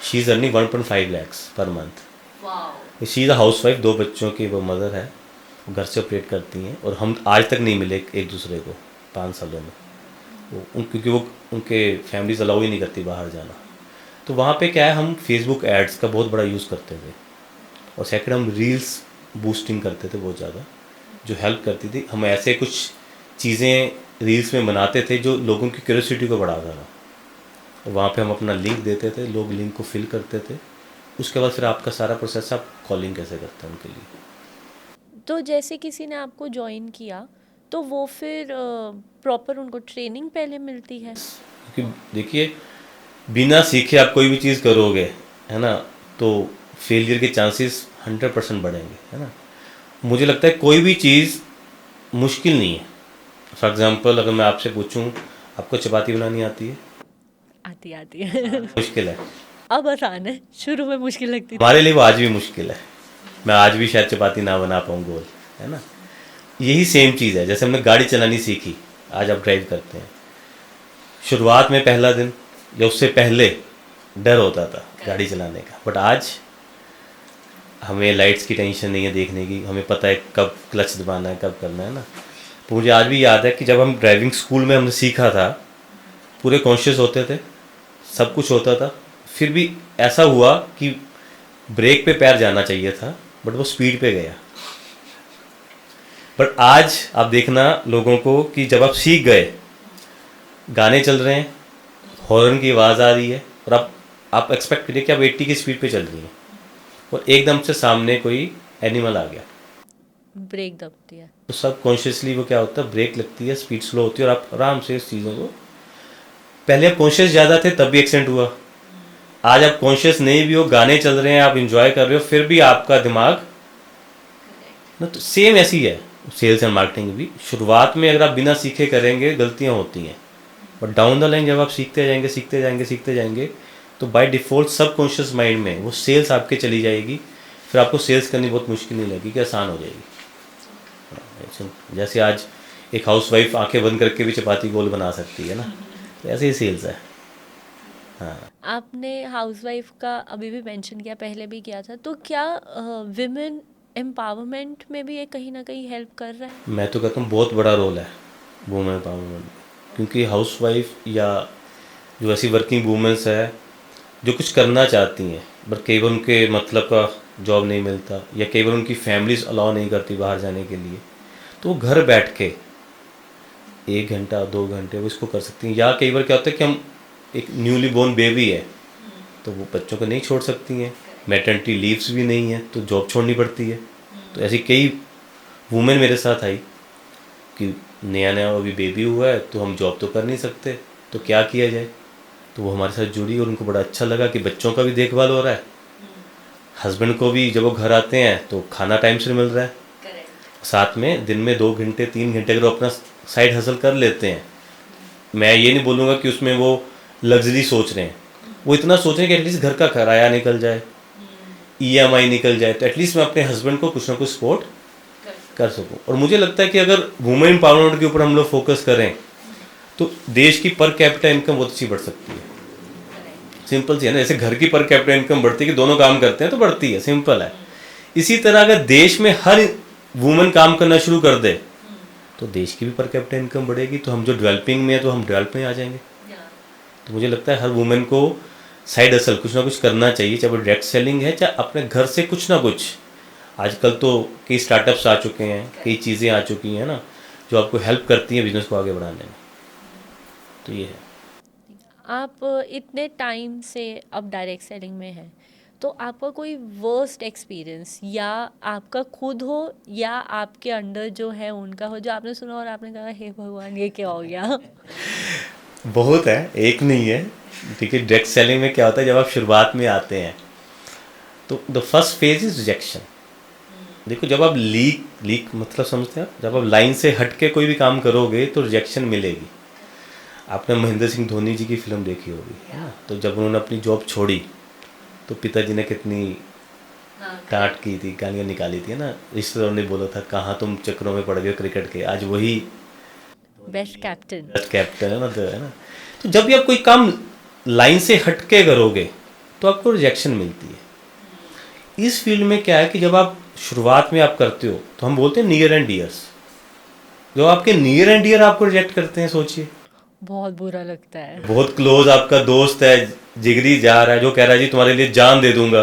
she is earning 1.5 lakhs per month. She is a housewife, 2 बच्चों की वो मदर है, वो घर से ऑपरेट करती हैं। और हम आज तक नहीं मिले एक दूसरे को 5 सालों में, क्योंकि वो उनके फैमिलीज अलाउ ही नहीं करती बाहर जाना। तो वहाँ पे क्या है, हम फेसबुक एड्स का बहुत बड़ा यूज़ करते थे, और सेकंड हम रील्स बूस्टिंग करते थे बहुत ज़्यादा, जो हेल्प करती थी। हम ऐसे कुछ चीज़ें रील्स में बनाते थे जो लोगों की क्यूरियोसिटी को बढ़ाता था। और वहाँ पे हम अपना लिंक देते थे, लोग लिंक को फिल करते थे। उसके बाद फिर आपका सारा प्रोसेस, आप कॉलिंग कैसे करते हैं उनके लिए। तो जैसे किसी ने आपको ज्वाइन किया तो वो फिर प्रॉपर उनको ट्रेनिंग पहले मिलती है? क्योंकि देखिए, बिना सीखे आप कोई भी चीज़ करोगे, है ना, तो फेलियर के चांसेस 100% बढ़ेंगे, है ना। मुझे लगता है कोई भी चीज़ मुश्किल नहीं है। फॉर एग्जांपल अगर मैं आपसे पूछूं, आपको चपाती बनानी आती है? आती है। मुश्किल है। अब आसान है, शुरू में मुश्किल लगती थी। हमारे लिए वो आज भी मुश्किल है। मैं आज भी शायद चपाती ना बना पाऊँ गोल, है ना। यही सेम चीज़ है, जैसे हमने गाड़ी चलानी सीखी, आज आप ड्राइव करते हैं। शुरुआत में पहला दिन या उससे पहले डर होता था गाड़ी चलाने का, बट आज हमें लाइट्स की टेंशन नहीं है देखने की, हमें पता है कब क्लच दबाना है, कब करना है ना। तो मुझे आज भी याद है कि जब हम ड्राइविंग स्कूल में हमने सीखा था, पूरे कॉन्शियस होते थे, सब कुछ होता था, फिर भी ऐसा हुआ कि ब्रेक पे पैर जाना चाहिए था, बट वो स्पीड पे गया। बट आज आप देखना लोगों को कि जब आप सीख गए, गाने चल रहे हैं, हॉर्न की आवाज़ आ रही है, और आप एक्सपेक्ट करिए कि आप 80 की स्पीड पे चल रही हैं, और एकदम से सामने कोई एनिमल आ गया, ब्रेक दबती है, तो सब कॉन्शियसली वो क्या होता है, ब्रेक लगती है, स्पीड स्लो होती है, और आप आराम से इस चीज़ों को, पहले आप कॉन्शियस ज़्यादा थे तब भी एक्सीडेंट हुआ, आज आप कॉन्शियस नहीं भी हो, गाने चल रहे हैं, आप इंजॉय कर रहे हो, फिर भी आपका दिमाग ना, तो सेम ऐसी है सेल्स एंड मार्केटिंग भी। शुरुआत में अगर आप बिना सीखे करेंगे गलतियां होती हैं, बट डाउन द लाइन जब आप सीखते जाएंगे सीखते जाएंगे सीखते जाएंगे तो बाय डिफ़ॉल्ट सबकॉन्शियस माइंड में वो सेल्स आपके चली जाएगी। फिर आपको सेल्स करनी बहुत मुश्किल नहीं लगेगी, आसान हो जाएगी। जैसे आज एक हाउसवाइफ आंखें बंद करके भी चपाती गोल बना सकती है ना, तो ऐसे ही सेल्स है। हाँ, आपने हाउसवाइफ का अभी भी मेंशन किया, पहले भी किया था, तो क्या विमेन एम्पावरमेंट में भी ये कहीं ना कहीं हेल्प कर रहा है? मैं तो कहता हूँ बहुत बड़ा रोल है वुमेन एम्पावरमेंट, क्योंकि हाउसवाइफ या जो ऐसी वर्किंग वुमेन्स है जो कुछ करना चाहती हैं बट कई बार उनके मतलब का जॉब नहीं मिलता, या कई बार उनकी फैमिलीज अलाउ नहीं करती बाहर जाने के लिए, तो वो घर बैठ के 1 घंटा 2 घंटे वो इसको कर सकती हैं। या कई बार क्या होता है कि हम एक न्यूली बोर्न बेबी है तो वो बच्चों को नहीं छोड़ सकती हैं, मैटर्निटी लीव्स भी नहीं है तो जॉब छोड़नी पड़ती है। तो ऐसी कई वुमेन मेरे साथ आई कि नया नया अभी बेबी हुआ है तो हम जॉब तो कर नहीं सकते, तो क्या किया जाए। तो वो हमारे साथ जुड़ी और उनको बड़ा अच्छा लगा कि बच्चों का भी देखभाल हो रहा है, हस्बैंड को भी जब वो घर आते हैं तो खाना टाइम से मिल रहा है, साथ में दिन में 2 घंटे 3 घंटे अगर वो अपना साइड हसल कर लेते हैं। मैं ये नहीं बोलूँगा कि उसमें वो लग्जरी सोच रहे हैं, वो इतना सोच रहे हैं कि एटलीस्ट घर का किराया निकल जाए, ईएमआई निकल जाए, तो एटलीस्ट मैं अपने हस्बैंड को कुछ ना कुछ सपोर्ट कर सकूं। और मुझे लगता है कि अगर वुमेन एम्पावरमेंट के ऊपर हम लोग फोकस करें तो देश की पर कैपिटा इनकम बहुत अच्छी बढ़ सकती है। सिंपल सी है ना, जैसे घर की पर कैपिटा इनकम बढ़ती है कि दोनों काम करते हैं तो बढ़ती है, सिंपल है। इसी तरह अगर देश में हर वुमेन काम करना शुरू कर दे तो देश की भी पर कैपिटा इनकम बढ़ेगी, तो हम जो डेवलपिंग में है तो हम डेवलप में आ जाएंगे। तो मुझे लगता है हर वुमेन को साइड हसल कुछ ना कुछ करना चाहिए, चाहे वो डायरेक्ट सेलिंग है चाहे अपने घर से कुछ ना कुछ। आजकल तो कई स्टार्टअप्स आ चुके हैं, कई चीज़ें आ चुकी हैं ना जो आपको हेल्प करती हैं बिजनेस को आगे बढ़ाने में। तो ये है। आप इतने टाइम से अब डायरेक्ट सेलिंग में हैं, तो आपका कोई वर्स्ट एक्सपीरियंस या आपका खुद हो या आपके अंडर जो है उनका हो, जो आपने सुना और आपने कहा हे भगवान ये क्या हो गया? बहुत है, एक नहीं है। देखिए डायरेक्ट सेलिंग में क्या होता है, जब आप शुरुआत में आते हैं तो the first phase is rejection. देखो जब आप लीक मतलब समझते हैं, जब आप लाइन से हट के कोई भी काम करोगे तो रिजेक्शन मिलेगी। आपने महेंद्र सिंह धोनी जी की फिल्म देखी होगी, है ना, तो जब उन्होंने अपनी जॉब छोड़ी तो पिताजी ने कितनी डांट की थी, गालियाँ निकाली थी, है ना। रिश्तेदारों ने बोला था कहाँ तुम चक्रों में पड़ गए क्रिकेट के, आज वही बेस्ट कैप्टन। बेस्ट कैप्टन है ना, तो है ना। तो जब भी आप कोई काम लाइन से हट के करोगे तो आपको रिजेक्शन मिलती है। इस फील्ड में क्या है कि जब आप शुरुआत में आप करते हो तो हम बोलते हैं नियर एंड डियर्स, जो आपके नियर एंड डियर आपको रिजेक्ट करते हैं, सोचिए बहुत बुरा लगता है। बहुत क्लोज आपका दोस्त है, जिगरी जा रहा है, जो कह रहा है जी तुम्हारे लिए जान दे दूंगा,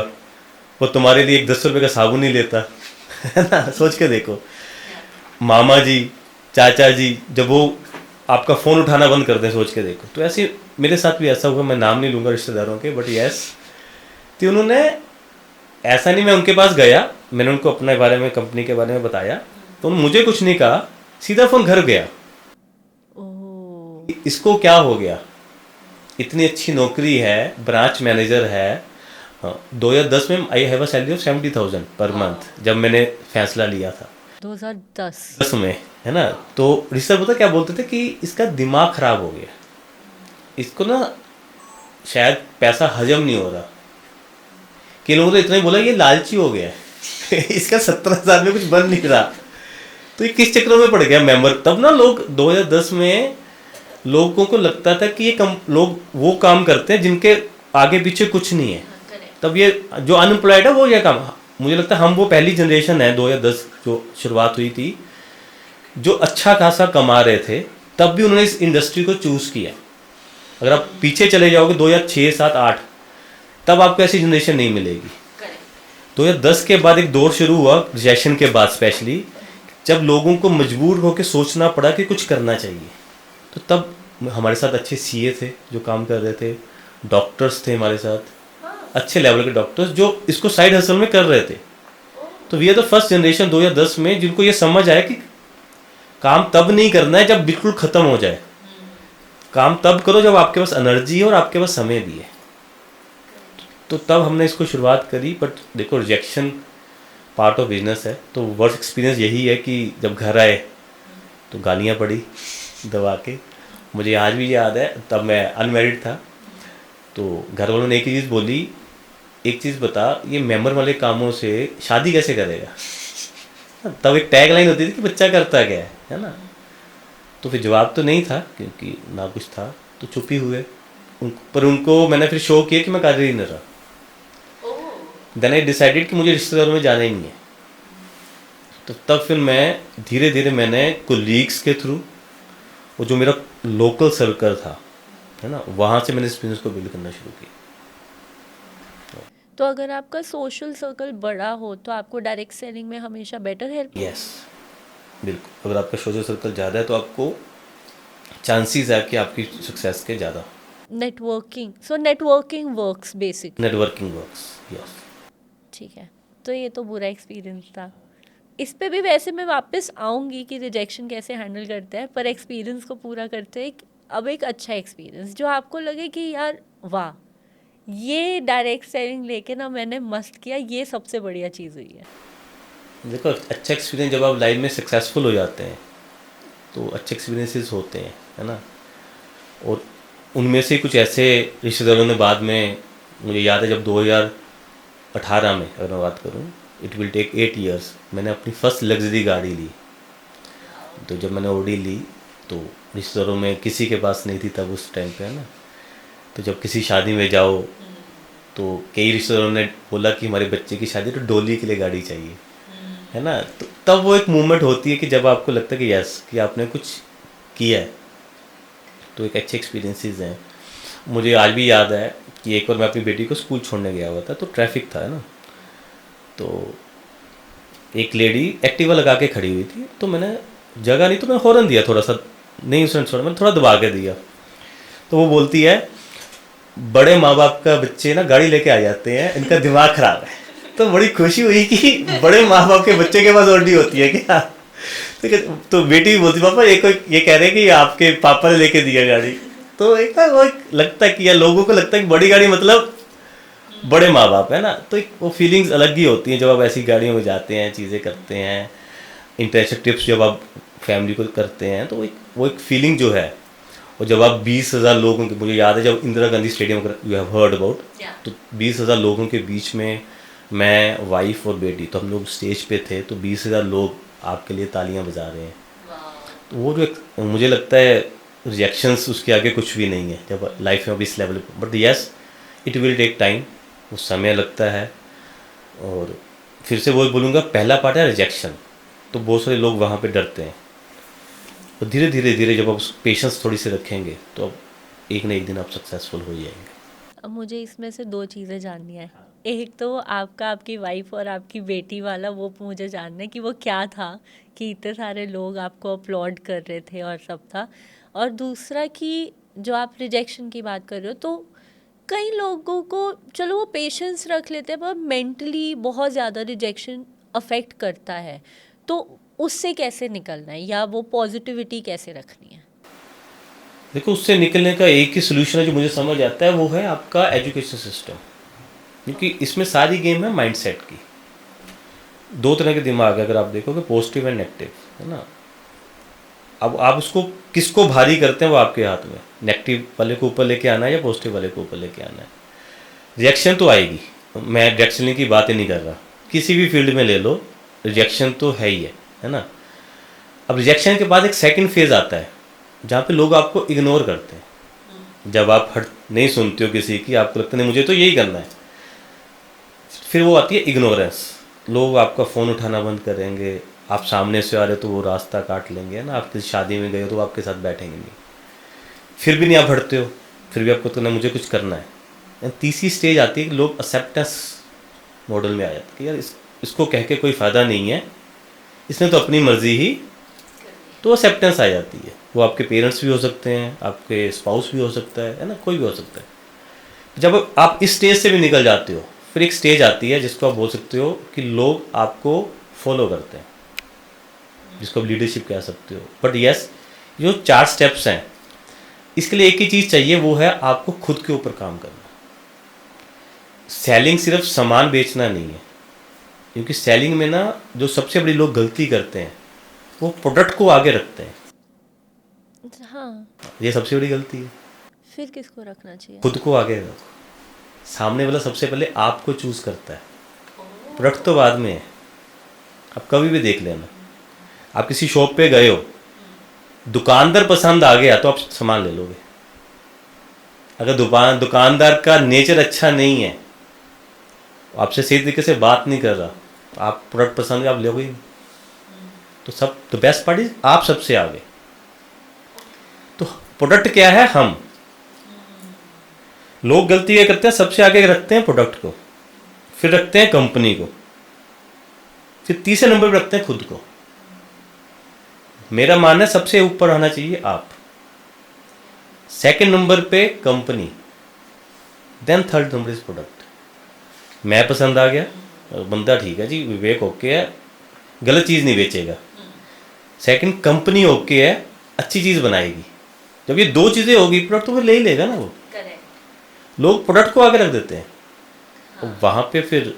वो तुम्हारे लिए एक 10 रुपये का साबुन नहीं लेता, है ना। सोच के देखो, मामा जी चाचा जी जब वो आपका फ़ोन उठाना बंद कर दें, सोच के देखो। तो ऐसे मेरे साथ भी ऐसा हुआ, मैं नाम नहीं लूँगा रिश्तेदारों के, बट यस, तो उन्होंने ऐसा नहीं, मैं उनके पास गया, मैंने उनको अपने बारे में कंपनी के बारे में बताया, तो उन्होंने मुझे कुछ नहीं कहा, सीधा फ़ोन घर गया। इसको क्या हो गया, इतनी अच्छी नौकरी है, ब्रांच मैनेजर है। 2010 में I have a salary of 70,000 per month, जब मैंने फैसला लिया था 2010 में, है ना। तो रिश्तेदार पता क्या बोलते थे कि इसका दिमाग खराब हो गया, इसको ना शायद पैसा हजम नहीं हो रहा। कि लोगों ने इतना ही बोला ये लालची हो गया है इसका 17,000 में कुछ बन नहीं रहा, तो ये किस चक्रों में पड़ गया मेंबर। तब ना लोग 2010 में लोगों को लगता था कि ये लोग वो काम करते हैं जिनके आगे पीछे कुछ नहीं है। तब ये जो अनएम्प्लॉयड है वो ये काम, मुझे लगता है हम वो पहली जनरेशन है 2010 जो शुरुआत हुई थी, जो अच्छा खासा कमा रहे थे, तब भी उन्होंने इस इंडस्ट्री को चूज़ किया। अगर आप पीछे चले जाओगे 2006, 7, 8, तब आपको ऐसी जनरेशन नहीं मिलेगी। 2010 के बाद एक दौर शुरू हुआ, रिसेशन के बाद स्पेशली, जब लोगों को मजबूर होकर सोचना पड़ा कि कुछ करना चाहिए। तो तब हमारे साथ अच्छे सीए थे जो काम कर रहे थे, डॉक्टर्स थे हमारे साथ, अच्छे लेवल के डॉक्टर्स जो इसको साइड हसल में कर रहे थे। तो we are the first generation 2010 में जिनको ये समझ आया कि काम तब नहीं करना है जब बिल्कुल ख़त्म हो जाए, काम तब करो जब आपके पास एनर्जी है और आपके पास समय भी है। तो तब हमने इसको शुरुआत करी। बट देखो रिजेक्शन पार्ट ऑफ बिजनेस है, तो वर्क एक्सपीरियंस यही है कि जब घर आए तो गालियाँ पड़ी दबा के। मुझे आज भी याद है, तब मैं अनमैरिड था, तो घर वालों ने एक ही चीज़ बोली, एक चीज़ बता, ये मेंबर वाले कामों से शादी कैसे करेगा। तब एक टैग लाइन होती थी कि बच्चा करता क्या है ना। तो फिर जवाब तो नहीं था क्योंकि ना कुछ था, तो चुप ही हुए। पर उनको मैंने फिर शो किया कि मैं कर ही नहीं रहा। देन आई डिसाइडेड कि मुझे रिश्तेदारों में जाना ही नहीं है। तो तब फिर मैं धीरे धीरे मैंने कोलीग्स के थ्रू, वो जो मेरा लोकल सर्कल था है ना, वहाँ से मैंने इस बिजनेस को बिल्ड करना शुरू किया। तो अगर आपका सोशल सर्कल बड़ा हो तो आपको डायरेक्ट सेलिंग में हमेशा बेटर हेल्प। यस, बिल्कुल। अगर आपका सोशल सर्कल ज़्यादा है तो आपको चांसेस है कि आपकी सक्सेस के ज़्यादा। Networking, so networking works basic. Networking works, yes. ठीक है, तो ये तो बुरा एक्सपीरियंस था। इस पे भी वैसे मैं वापस आऊँगी कि रिजेक्शन कैसे हैंडल करते हैं, पर एक्सपीरियंस को पूरा करते हैं अब एक अच्छा एक्सपीरियंस जो आपको लगे कि यार वाह, ये डायरेक्ट सेलिंग लेके ना मैंने मस्त किया, ये सबसे बढ़िया चीज़ हुई है। देखो अच्छा एक्सपीरियंस, जब आप लाइफ में सक्सेसफुल हो जाते हैं तो अच्छे एक्सपीरियंसेस होते हैं है ना। और उनमें से कुछ ऐसे रिश्तेदारों ने बाद में, मुझे याद है जब 2018 में अगर मैं बात करूँ, इट विल टेक 8 years, मैंने अपनी फर्स्ट लग्जरी गाड़ी ली। तो जब मैंने ओडी ली तो रिश्तेदारों में किसी के पास नहीं थी तब उस टाइम पे है ना। तो जब किसी शादी में जाओ तो कई रिश्तेदारों ने बोला कि हमारे बच्चे की शादी, तो डोली के लिए गाड़ी चाहिए है ना। तो तब वो एक मूवमेंट होती है कि जब आपको लगता है कि यस कि आपने कुछ किया है। तो एक अच्छे एक्सपीरियंसेस हैं। मुझे आज भी याद है कि एक बार मैं अपनी बेटी को स्कूल छोड़ने गया हुआ था, तो ट्रैफिक था है ना। तो एक लेडी एक्टिवा लगा के खड़ी हुई थी, तो मैंने जगह नहीं तो मैं हॉर्न दिया थोड़ा सा, नहीं उसने छोड़ा, मैंने थोड़ा दबा के दिया। तो वो बोलती है, बड़े माँ बाप का बच्चे ना गाड़ी लेके आ जाते हैं, इनका दिमाग खराब है। तो बड़ी खुशी हुई कि बड़े माँ बाप के बच्चे के पास ऑडी होती है क्या। तो बेटी भी बोलती, पापा ये कह रहे हैं कि आपके पापा ने लेके दिया गाड़ी। तो एक ना वो एक लगता है कि यार लोगों को लगता है कि बड़ी गाड़ी मतलब बड़े माँ बाप है ना। तो एक वो फीलिंग्स अलग ही होती हैं जब आप ऐसी गाड़ियों में जाते हैं, चीज़ें करते हैं, इंटरनेशनल ट्रिप्स जब आप फैमिली को करते हैं, तो वो एक फीलिंग जो है। और जब आप 20,000 लोगों के, मुझे याद है जब Indira Gandhi stadium you have heard about, तो 20,000 लोगों के बीच में मैं, वाइफ और बेटी, तो हम लोग स्टेज पे थे, तो 20,000 लोग आपके लिए तालियां बजा रहे हैं। तो वो जो एक, मुझे लगता है रिएक्शंस उसके आगे कुछ भी नहीं है जब लाइफ में अभी इस लेवल पर। But yes, it will take time, वो समय लगता है। और फिर से वो बोलूँगा, पहला पार्ट है रिजेक्शन। तो बहुत सारे लोग वहाँ पे डरते हैं, और धीरे धीरे धीरे जब आप पेशेंस थोड़ी सी रखेंगे तो अब एक ना एक दिन आप सक्सेसफुल हो जाएंगे। अब मुझे इसमें से दो चीज़ें जाननी है। एक तो आपका, आपकी वाइफ और आपकी बेटी वाला, वो मुझे जानना है कि वो क्या था कि इतने सारे लोग आपको अपलॉड कर रहे थे और सब था। और दूसरा कि जो आप रिजेक्शन की बात कर रहे हो, तो कई लोगों को चलो वो पेशेंस रख लेते हैं, पर मेंटली बहुत ज़्यादा रिजेक्शन अफेक्ट करता है, तो उससे कैसे निकलना है या वो पॉजिटिविटी कैसे रखनी है। देखो, उससे निकलने का एक ही सोल्यूशन है जो मुझे समझ आता है, वो है आपका एजुकेशन सिस्टम। क्योंकि इसमें सारी गेम है माइंडसेट की। दो तरह के दिमाग है अगर आप देखोगे, पॉजिटिव एंड नेगेटिव है ना। अब आप उसको किसको भारी करते हैं वो आपके हाथ में, नेगेटिव वाले को ऊपर लेके आना है या पॉजिटिव वाले को ऊपर लेके आना है। रिजेक्शन तो आएगी, मैं रिजेक्शन की बात ही नहीं कर रहा, किसी भी फील्ड में ले लो रिजेक्शन तो है ही है ना। अब रिजेक्शन के बाद एक सेकंड फेज आता है जहाँ पे लोग आपको इग्नोर करते हैं। जब आप हट नहीं सुनते हो किसी की, आपको लगता नहीं मुझे तो यही करना है, फिर वो आती है इग्नोरेंस। लोग आपका फ़ोन उठाना बंद करेंगे, आप सामने से आ रहे हो तो वो रास्ता काट लेंगे ना, आप किसी शादी में गए हो तो आपके साथ बैठेंगे नहीं, फिर भी नहीं आप हटते हो, फिर भी आपको तो ना मुझे कुछ करना है। तीसरी स्टेज आती है कि लोग एक्सेप्टेंस मॉडल में आ जाते हैं कि यार इसको कह के कोई फ़ायदा नहीं है, इसने तो अपनी मर्जी ही, तो एक्सेप्टेंस आ जाती है। वो आपके पेरेंट्स भी हो सकते हैं, आपके स्पाउस भी हो सकता है ना, कोई भी हो सकता है। जब आप इस स्टेज से भी निकल जाते हो, फिर एक स्टेज आती है जिसको आप बोल सकते हो कि लोग आपको फॉलो करते हैं, जिसको आप लीडरशिप कह सकते हो। बट यस, जो 4 स्टेप्स हैं, इसके लिए एक ही चीज़ चाहिए, वो है आपको खुद के ऊपर काम करना। सेलिंग सिर्फ सामान बेचना नहीं है, क्योंकि सेलिंग में ना जो सबसे बड़ी लोग गलती करते हैं वो प्रोडक्ट को आगे रखते हैं। हाँ, ये सबसे बड़ी गलती है। फिर किसको रखना चाहिए? खुद को आगे रखो। सामने वाला सबसे पहले आपको चूज करता है, प्रोडक्ट तो बाद में है। आप कभी भी देख लेना, आप किसी शॉप पे गए हो, दुकानदार पसंद आ गया तो आप सामान ले लोगे। अगर दुकानदार का नेचर अच्छा नहीं है, आपसे सही तरीके से बात नहीं कर रहा, आप प्रोडक्ट पसंद है आप लोगे ही नहीं। तो सब द बेस्ट पार्ट इज आप सबसे आगे। तो प्रोडक्ट क्या है, हम लोग गलती क्या करते हैं, सबसे आगे रखते हैं प्रोडक्ट को, फिर रखते हैं कंपनी को, फिर तीसरे नंबर पर रखते हैं खुद को। मेरा मानना है सबसे ऊपर आना चाहिए आप, सेकंड नंबर पे company, then third number is product. मैं पसंद आ गया, बंदा ठीक है जी, विवेक ओके है, गलत चीज़ नहीं बेचेगा। सेकंड, कंपनी ओके है, अच्छी चीज़ बनाएगी। जब ये दो चीज़ें होगी, प्रोडक्ट तो फिर ले ही लेगा ना वो। लोग प्रोडक्ट को आगे रख देते हैं, तो वहाँ पे फिर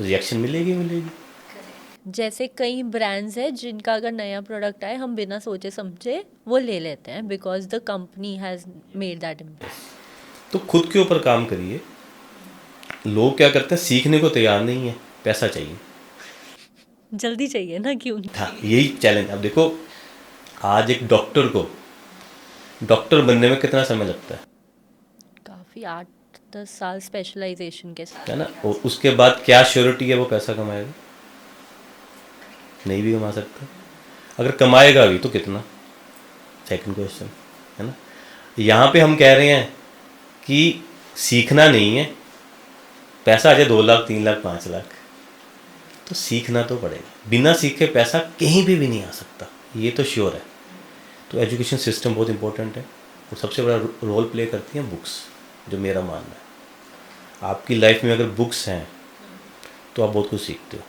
रिएक्शन मिलेगी। जैसे कई ब्रांड्स हैं जिनका अगर नया प्रोडक्ट आए हम बिना सोचे समझे वो ले लेते हैं because the company has made that impress. तो खुद के ऊपर काम करिए। लोग क्या करते हैं, सीखने को तैयार नहीं है, पैसा चाहिए। जल्दी चाहिए ना, क्यों? हाँ, यही चैलेंज। अब देखो, आज एक डॉक्टर को डॉक्टर बनने में कितना समय लगता है काफ़ी 8-10 साल स्पेशलाइजेशन के साथ, है ना। और उसके बाद क्या श्योरिटी है वो पैसा कमाएगा? नहीं भी कमा सकता। अगर कमाएगा भी तो कितना, सेकंड क्वेश्चन, है ना। यहाँ पे हम कह रहे हैं कि सीखना नहीं है, पैसा आ जाए 2 लाख 3 लाख 5 लाख, तो सीखना तो पड़ेगा। बिना सीखे पैसा कहीं भी नहीं आ सकता, ये तो श्योर है। तो एजुकेशन सिस्टम बहुत इंपॉर्टेंट है, और सबसे बड़ा रोल प्ले करती हैं बुक्स, जो मेरा मानना है। आपकी लाइफ में अगर बुक्स हैं तो आप बहुत कुछ सीखते हो।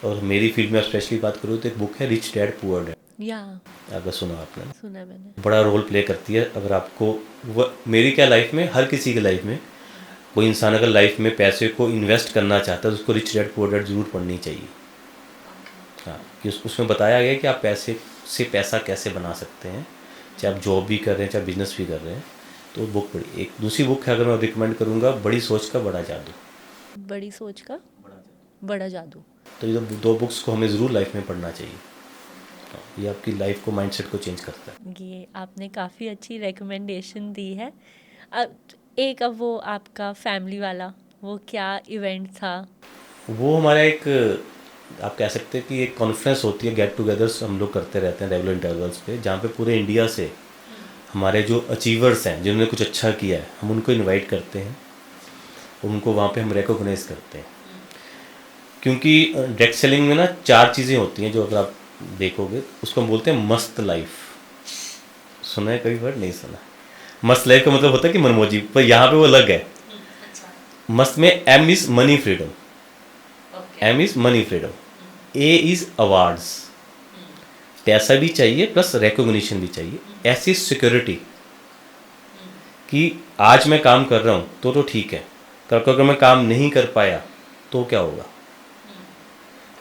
और मेरी फील्ड में स्पेशली बात करूँ तो एक बुक है रिच डैड पुअर डैड, या अगर सुना आपने। सुना मैंने। बड़ा रोल प्ले करती है। अगर आपको मेरी क्या लाइफ में, हर किसी की लाइफ में, कोई इंसान अगर लाइफ में पैसे को इन्वेस्ट करना चाहता है तो उसको रिच डैड पुअर डैड ज़रूर पढ़नी चाहिए। हाँ, कि उसमें बताया गया कि आप पैसे से पैसा कैसे बना सकते हैं, चाहे आप जॉब भी कर रहे हैं चाहे बिजनेस भी कर रहे हैं। तो बुक पढ़ी। एक दूसरी बुक है, अगर मैं रिकमेंड करूँगा, बड़ी सोच का बड़ा जादू। बड़ी सोच का बड़ा जादू। तो ये 2 बुक्स को हमें ज़रूर लाइफ में पढ़ना चाहिए। ये आपकी लाइफ को, माइंडसेट को चेंज करता है। ये आपने काफ़ी अच्छी रिकमेंडेशन दी है। अब वो आपका फैमिली वाला वो क्या इवेंट था? वो हमारा एक, आप कह सकते हैं कि एक कॉन्फ्रेंस होती है, गेट टुगेदर्स हम लोग करते रहते हैं रेगुलर इंटरवल्स पे, जहाँ पे पूरे इंडिया से हमारे जो अचीवर्स हैं, जिन्होंने कुछ अच्छा किया है, हम उनको इनवाइट करते हैं, उनको वहाँ पे हम रिकॉग्नाइज करते हैं। क्योंकि डायरेक्ट सेलिंग में ना 4 चीज़ें होती हैं, जो अगर आप देखोगे उसको हम बोलते हैं मस्त लाइफ। सुना है कभी वर्ड? नहीं सुना। मस्त लाइफ का मतलब होता है कि मनमोजी, पर यहाँ पे वो अलग है। मस्त में M is money freedom, M is money freedom, A is awards, पैसा भी चाहिए प्लस रिकॉग्निशन भी चाहिए, ऐसी सिक्योरिटी कि आज मैं काम कर रहा हूँ तो ठीक है, कल को अगर मैं काम नहीं कर पाया तो क्या होगा।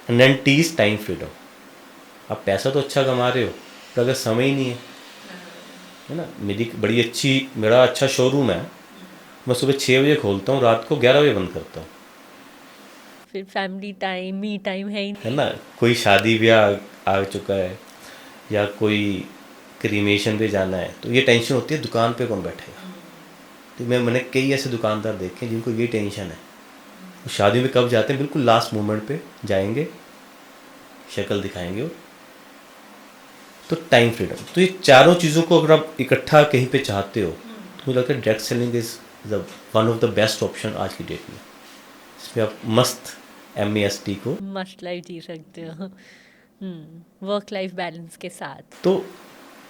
And then T is time freedom. आप पैसा तो अच्छा कमा रहे हो, तो अगर समय ही नहीं है ना। मेरा अच्छा शोरूम है, मैं सुबह 6 बजे खोलता हूँ, रात को 11 बजे बंद करता हूँ, फिर फैमिली टाइम, मी टाइम है ही नहीं। है ना। कोई शादी ब्याह आ चुका है या कोई क्रीमेशन पे जाना है, तो ये टेंशन होती है दुकान पे कौन बैठेगा। तो मैंने कई ऐसे दुकानदार देखे हैं जिनको ये टेंशन है। वो शादी में कब जाते हैं, बिल्कुल लास्ट मोमेंट पे जाएंगे, शक्ल दिखाएंगे वो। तो टाइम फ्रीडम, तो ये चारों चीज़ों को अगर आप इकट्ठा कहीं पे चाहते हो, तो मुझे लगता है direct selling is one of the best option आज की डेट में। इसमें आप मस्त MEST को, मस्त लाइफ जी सकते हो, वर्क लाइफ बैलेंस के साथ। तो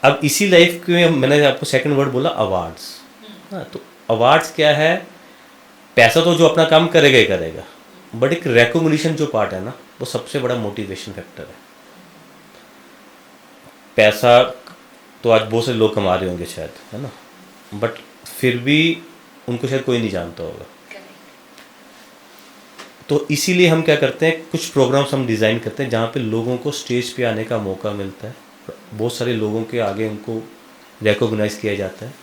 अब इसी लाइफ में मैंने आपको सेकंड वर्ड बोला अवार्ड्स। हाँ, तो अवार्ड्स क्या है, पैसा तो जो अपना काम करेगा ही करेगा, बट एक रिकॉग्निशन जो पार्ट है ना, वो सबसे बड़ा मोटिवेशन फैक्टर है। पैसा तो आज बहुत से लोग कमा रहे होंगे शायद, है ना, बट फिर भी उनको शायद कोई नहीं जानता होगा। तो इसीलिए हम क्या करते हैं, कुछ प्रोग्राम्स हम डिज़ाइन करते हैं जहाँ पे लोगों को स्टेज पे आने का मौका मिलता है, बहुत सारे लोगों के आगे उनको रिकॉग्नाइज किया जाता है,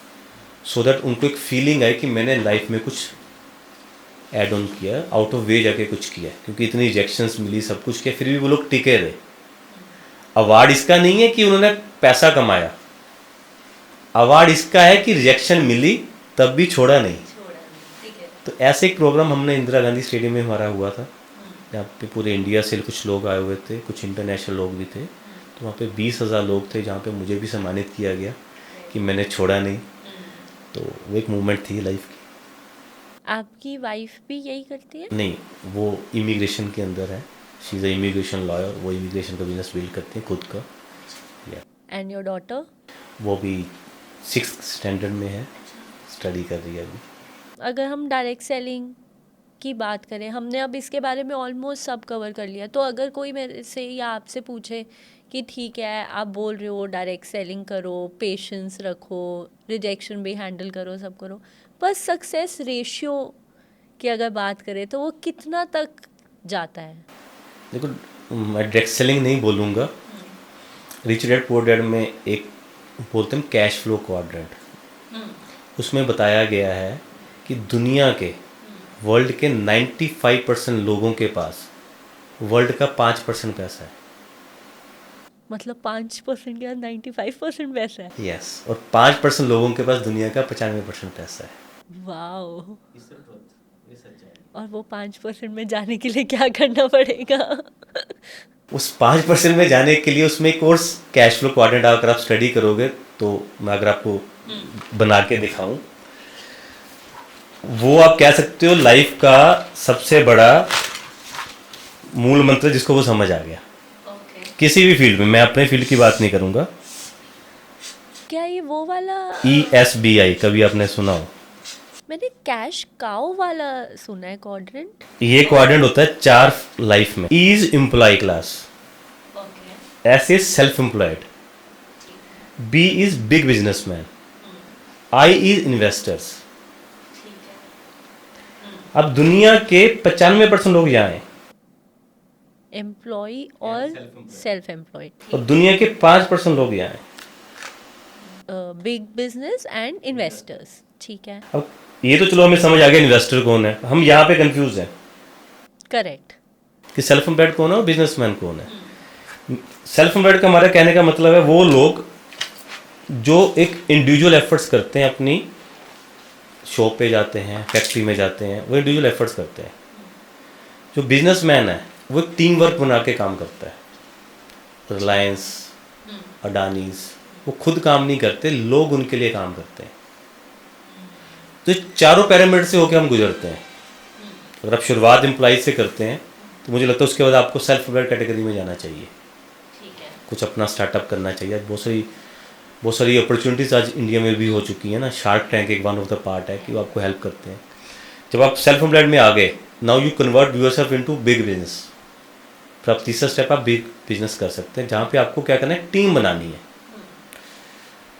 सो दैट उनको एक फीलिंग आए कि मैंने लाइफ में कुछ ऐड ऑन किया, आउट ऑफ वे जाके कुछ किया, क्योंकि इतनी रिजेक्शंस मिली, सब कुछ किया, फिर भी वो लोग टिके रहे। अवार्ड इसका नहीं है कि उन्होंने पैसा कमाया, अवार्ड इसका है कि रिजेक्शन मिली तब भी छोड़ा नहीं। तो ऐसे एक प्रोग्राम हमने इंदिरा गांधी स्टेडियम में हमारा हुआ था, जहाँ पे पूरे इंडिया से कुछ लोग आए हुए थे, कुछ इंटरनेशनल लोग भी थे। तो वहाँ पे 20,000 लोग थे, जहाँ पे मुझे भी सम्मानित किया गया कि मैंने छोड़ा नहीं। तो वो एक मूवमेंट थी लाइफ की। आपकी वाइफ भी यही करती है? नहीं, वो इमिग्रेशन के अंदर है, she is a immigration lawyer, वो इमिग्रेशन का बिजनेस बिल्ड करते हैं खुद का। And your daughter? वो भी 6th स्टैंडर्ड में है, स्टडी कर रही है अभी। अगर हम डायरेक्ट सेलिंग की बात करें, हमने अब इसके बारे में ऑलमोस्ट सब कवर कर लिया, तो अगर कोई मेरे से या आपसे पूछे कि ठीक है आप बोल रहे हो डायरेक्ट सेलिंग करो, पेशेंस रखो, रिजेक्शन भी हैंडल करो, सब करो, पर सक्सेस रेशियो की अगर बात करें तो वो कितना तक जाता है? देखो, मैं डायरेक्ट सेलिंग नहीं बोलूँगा, रिच डैड पुअर डैड में एक बोलते हैं कैश फ्लो क्वाड्रेंट, उसमें बताया गया है कि दुनिया के वर्ल्ड के 95% लोगों के पास वर्ल्ड का 5% पैसा है। मतलब 5% या 95% पैसा है? यस, और 5% लोगों के पास दुनिया का 95% पैसा है। वाओ। और वो 5% में जाने के लिए क्या करना पड़ेगा? उस 5% में जाने के लिए उसमें एक कोर्स कैश फ्लो क्वाड्रेंट अगर आप स्टडी करोगे, तो मैं अगर आपको बना के दिखाऊं, वो आप कह सकते हो लाइफ का सबसे बड़ा मूल मंत्र, जिसको वो समझ आ गया। किसी भी फील्ड में, मैं अपने फील्ड की बात नहीं करूंगा। क्या ये वो वाला? ESBI कभी आपने सुना हो? मैंने कैश काउ वाला सुना है क्वाड्रेंट। ये क्वाड्रेंट होता है 4 लाइफ में। E is employee class, S is self employed, B is big businessman, I is investors. अब दुनिया के 95% लोग यहाँ हैं, एम्प्लॉय और सेल्फ एम्प्लॉयड, और दुनिया के 5% लोग यहाँ हैं। Big business and investors. ठीक है, अब ये तो चलो हमें समझ आ गया इन्वेस्टर कौन है, हम यहाँ पे कंफ्यूज हैं करेक्ट। कि सेल्फ एम्प्लॉयड कौन है और बिजनेसमैन कौन है। सेल्फ एम्प्लॉयड का हमारा कहने का मतलब है वो लोग जो एक इंडिविजुअल एफर्ट्स करते हैं, अपनी शॉप पे जाते हैं, फैक्ट्री में जाते हैं, वो इंडिविजुअल एफर्ट्स करते हैं। जो बिजनेसमैन है वो एक टीम वर्क बना के काम करता है। रिलायंस, अडानीज, वो खुद काम नहीं करते, लोग उनके लिए काम करते हैं। तो ये चारों पैरामीटर से होकर हम गुजरते हैं। अगर आप शुरुआत एम्प्लॉय से करते हैं तो मुझे लगता है उसके बाद आपको सेल्फ एम्प्लॉयड कैटेगरी में जाना चाहिए, कुछ अपना स्टार्टअप करना चाहिए। बहुत सारी अपॉर्चुनिटीज़ आज इंडिया में भी हो चुकी हैं ना। शार्क टैंक एक वन ऑफ द पार्ट है कि वो आपको हेल्प करते हैं। जब आप सेल्फ एम्प्लॉयड में आ गए, now you convert yourself into big business. फिर आप तीसरा स्टेप आप बिग बिजनेस कर सकते हैं, जहाँ पे आपको क्या करना है, टीम बनानी है।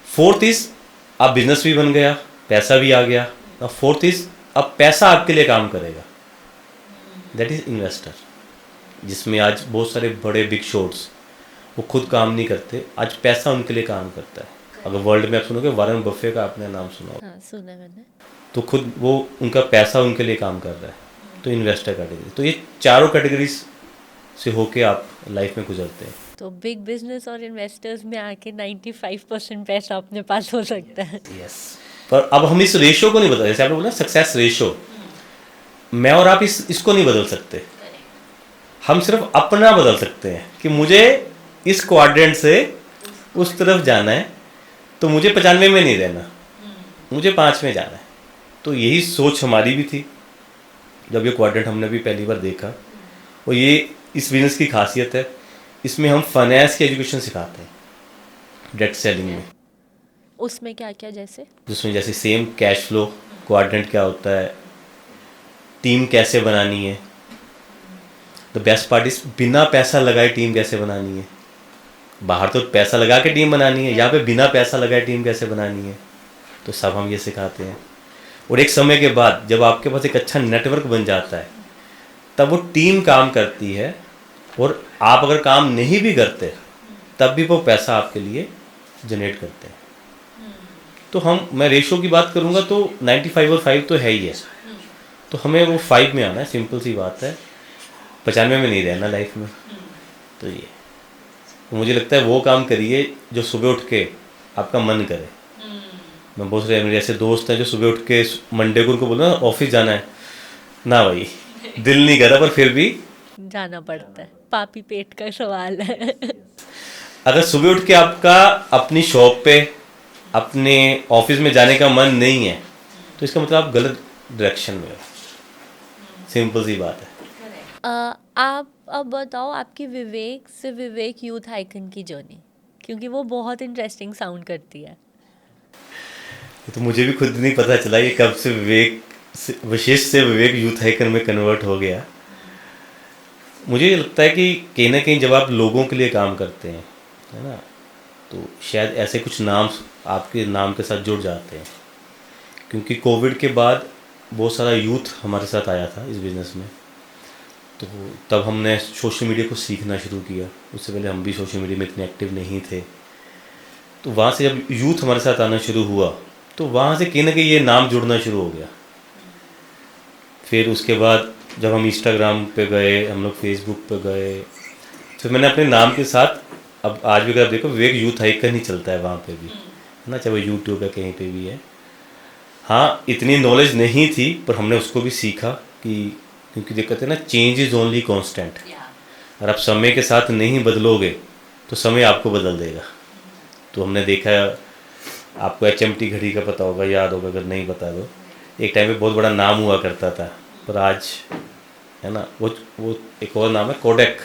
4th इज आप बिजनेस भी बन गया, पैसा भी आ गया। अब 4th इज अब पैसा आपके लिए काम करेगा, दैट इज इन्वेस्टर, जिसमें आज बहुत सारे बड़े बिग शॉट्स वो खुद काम नहीं करते, आज पैसा उनके लिए काम करता है। अगर वर्ल्ड में आप सुनोगे, वारन बफे का आपने नाम सुना हो, हाँ सुना मैंने। तो खुद वो उनका पैसा उनके लिए काम कर रहा है, तो इन्वेस्टर कैटेगरी। तो ये चारों कैटेगरीज से होके आप लाइफ में गुजरते हैं। तो बिग बिजनेस और इन्वेस्टर्स में आके 95% पैसा अपने पास हो सकता है। यस, पर अब हम इस रेशियो को नहीं बदल, जैसे आपने बोला सक्सेस रेशियो, मैं और आप इसको नहीं बदल सकते। हम सिर्फ अपना बदल सकते हैं कि मुझे इस क्वाड्रेंट से उस तरफ जाना है, तो मुझे 95 में नहीं रहना, मुझे 5 में जाना है। तो यही सोच हमारी भी थी जब ये क्वाड्रेंट हमने भी पहली बार देखा। और ये इस बिजनेस की खासियत है, इसमें हम फाइनेंस की एजुकेशन सिखाते हैं डायरेक्ट सेलिंग में। उसमें क्या क्या? जिसमें जैसे सेम कैश फ्लो क्वाड्रेंट क्या होता है, टीम कैसे बनानी है, द बेस्ट पार्ट इज बिना पैसा लगाए टीम कैसे बनानी है। बाहर तो पैसा लगा के टीम बनानी है, यहाँ पे बिना पैसा लगाए टीम कैसे बनानी है, तो सब हम ये सिखाते हैं। और एक समय के बाद जब आपके पास एक अच्छा नेटवर्क बन जाता है, तब वो टीम काम करती है, और आप अगर काम नहीं भी करते तब भी वो पैसा आपके लिए जनरेट करते हैं। तो मैं रेशो की बात करूँगा तो 95 और 5 तो है ही है, तो हमें वो 5 में आना है, सिंपल सी बात है। 95 में नहीं रहना लाइफ में। तो ये तो मुझे लगता है वो काम करिए जो सुबह उठ के आपका मन करे। मैं बहुत सारे मेरे ऐसे दोस्त हैं जो सुबह उठ के मंडे को उनको बोला ऑफिस जाना है, ना भाई दिल नहीं करा, पर फिर भी जाना पड़ता है, पापी पेट का सवाल है। अगर सुबह उठ के आपका अपनी शॉप पे अपने ऑफिस में जाने का मन नहीं है तो इसका मतलब आप गलत डायरेक्शन में हो। सिंपल सी बात है। आप अब बताओ आपकी विवेक से विवेक यूथ आइकन की जर्नी, क्योंकि वो बहुत इंटरेस्टिंग साउंड करती है। ये तो मुझे भी खुद नहीं पता चला ये कब से विशेष से विवेक यूथ आइकन में कन्वर्ट हो गया। मुझे ये लगता है कि कहीं ना कहीं जब आप लोगों के लिए काम करते हैं, है ना, तो शायद ऐसे कुछ नाम आपके नाम के साथ जुड़ जाते हैं। क्योंकि कोविड के बाद बहुत सारा यूथ हमारे साथ आया था इस बिज़नेस में, तो तब हमने सोशल मीडिया को सीखना शुरू किया। उससे पहले हम भी सोशल मीडिया में इतने एक्टिव नहीं थे। तो वहाँ से जब यूथ हमारे साथ आना शुरू हुआ तो वहाँ से कहीं ना कहीं ये नाम जुड़ना शुरू हो गया। फिर उसके बाद जब हम इंस्टाग्राम पे गए, हम लोग फेसबुक पे गए, तो मैंने अपने नाम के साथ, अब आज भी अगर आप देखो विवेक यूथ आइकन ही चलता है वहाँ पे भी, है ना, चाहे वो यूट्यूब है कहीं पे भी है। हाँ, इतनी नॉलेज नहीं थी पर हमने उसको भी सीखा कि क्योंकि दिक्कत है ना, चेंज इज़ ओनली कांस्टेंट। अगर आप समय के साथ नहीं बदलोगे तो समय आपको बदल देगा। तो हमने देखा, आपको HMT घड़ी का पता होगा, याद होगा, अगर नहीं पता तो एक टाइम पे बहुत बड़ा नाम हुआ करता था, पर आज है ना वो एक और नाम है कोडेक,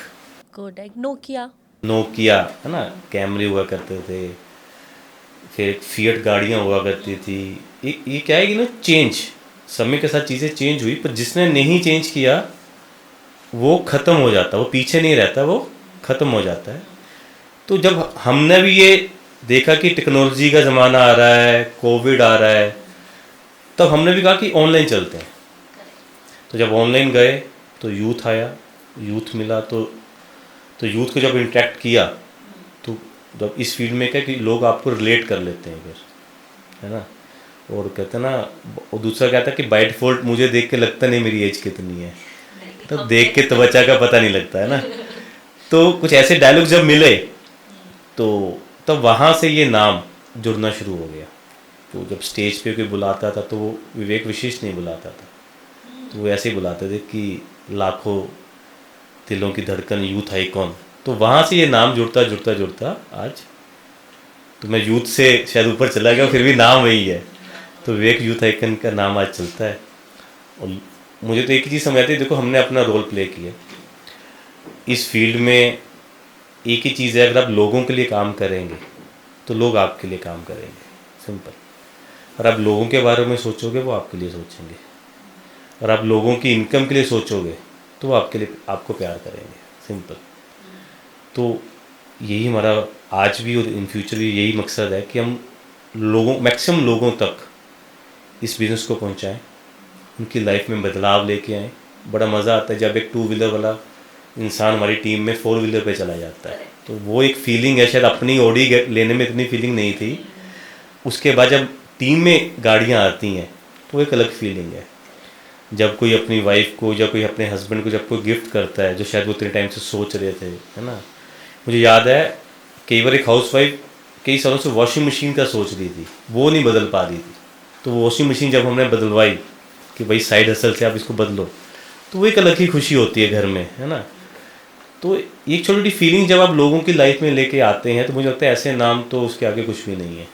नोकिया, है ना, कैमरे हुआ करते थे, फिर फिएट गाड़ियाँ हुआ करती थी। ये क्या है कि ना, चेंज, समय के साथ चीज़ें चेंज हुई, पर जिसने नहीं चेंज किया वो ख़त्म हो जाता, वो पीछे नहीं रहता, वो ख़त्म हो जाता है। तो जब हमने भी ये देखा कि टेक्नोलॉजी का ज़माना आ रहा है, कोविड आ रहा है, तब हमने भी कहा कि ऑनलाइन चलते हैं। तो जब ऑनलाइन गए तो यूथ आया, यूथ मिला, तो यूथ को जब इंटरेक्ट किया तो जब इस फील्ड में क्या कि लोग आपको रिलेट कर लेते हैं फिर, है ना। और कहते हैं ना, और दूसरा क्या था कि बाय डिफ़ॉल्ट मुझे देख के लगता नहीं मेरी एज कितनी है, तो देख के त्वचा का पता नहीं लगता है ना। तो कुछ ऐसे डायलॉग जब मिले तो तब वहाँ से ये नाम जुड़ना शुरू हो गया। तो जब स्टेज पे कोई बुलाता था तो वो विवेक विशिष्ट नहीं बुलाता था, तो वो ऐसे ही बुलाते थे कि लाखों दिलों की धड़कन यूथ आइकॉन। तो वहाँ से ये नाम जुड़ता जुड़ता जुड़ता आज, तो मैं यूथ से शायद ऊपर चला गया, फिर भी नाम वही है। तो विवेक यूथ आइकन का नाम आज चलता है। और मुझे तो एक ही चीज़ समझ आती है, देखो हमने अपना रोल प्ले किया इस फील्ड में। एक ही चीज़ है, अगर आप लोगों के लिए काम करेंगे तो लोग आपके लिए काम करेंगे, सिंपल। और आप लोगों के बारे में सोचोगे वो आपके लिए सोचेंगे, और आप लोगों की इनकम के लिए सोचोगे तो वो आपको प्यार करेंगे, सिंपल। तो यही हमारा आज भी और इन फ्यूचर भी यही मकसद है कि हम मैक्सिमम लोगों तक इस बिज़नेस को पहुंचाएं, उनकी लाइफ में बदलाव लेके आएँ। बड़ा मज़ा आता है जब एक 2 व्हीलर वाला इंसान हमारी टीम में 4 व्हीलर पे चला जाता है, तो वो एक फीलिंग है। शायद अपनी ऑडी लेने में इतनी फीलिंग नहीं थी, उसके बाद जब टीम में गाड़ियाँ आती हैं तो एक अलग फीलिंग है। जब कोई अपनी वाइफ को या कोई अपने हस्बैंड को जब कोई गिफ्ट करता है जो शायद वो इतने टाइम से सोच रहे थे, है ना। मुझे याद है कई बार एक हाउसवाइफ कई सालों से वॉशिंग मशीन का सोच रही थी, वो नहीं बदल पा रही थी, तो वो वॉशिंग मशीन जब हमने बदलवाई कि भाई साइड हसल से आप इसको बदलो, तो वो एक अलग ही खुशी होती है घर में, है ना। तो एक छोटी छोटी फीलिंग जब आप लोगों की लाइफ में लेके आते हैं तो मुझे लगता है ऐसे नाम तो उसके आगे कुछ भी नहीं है,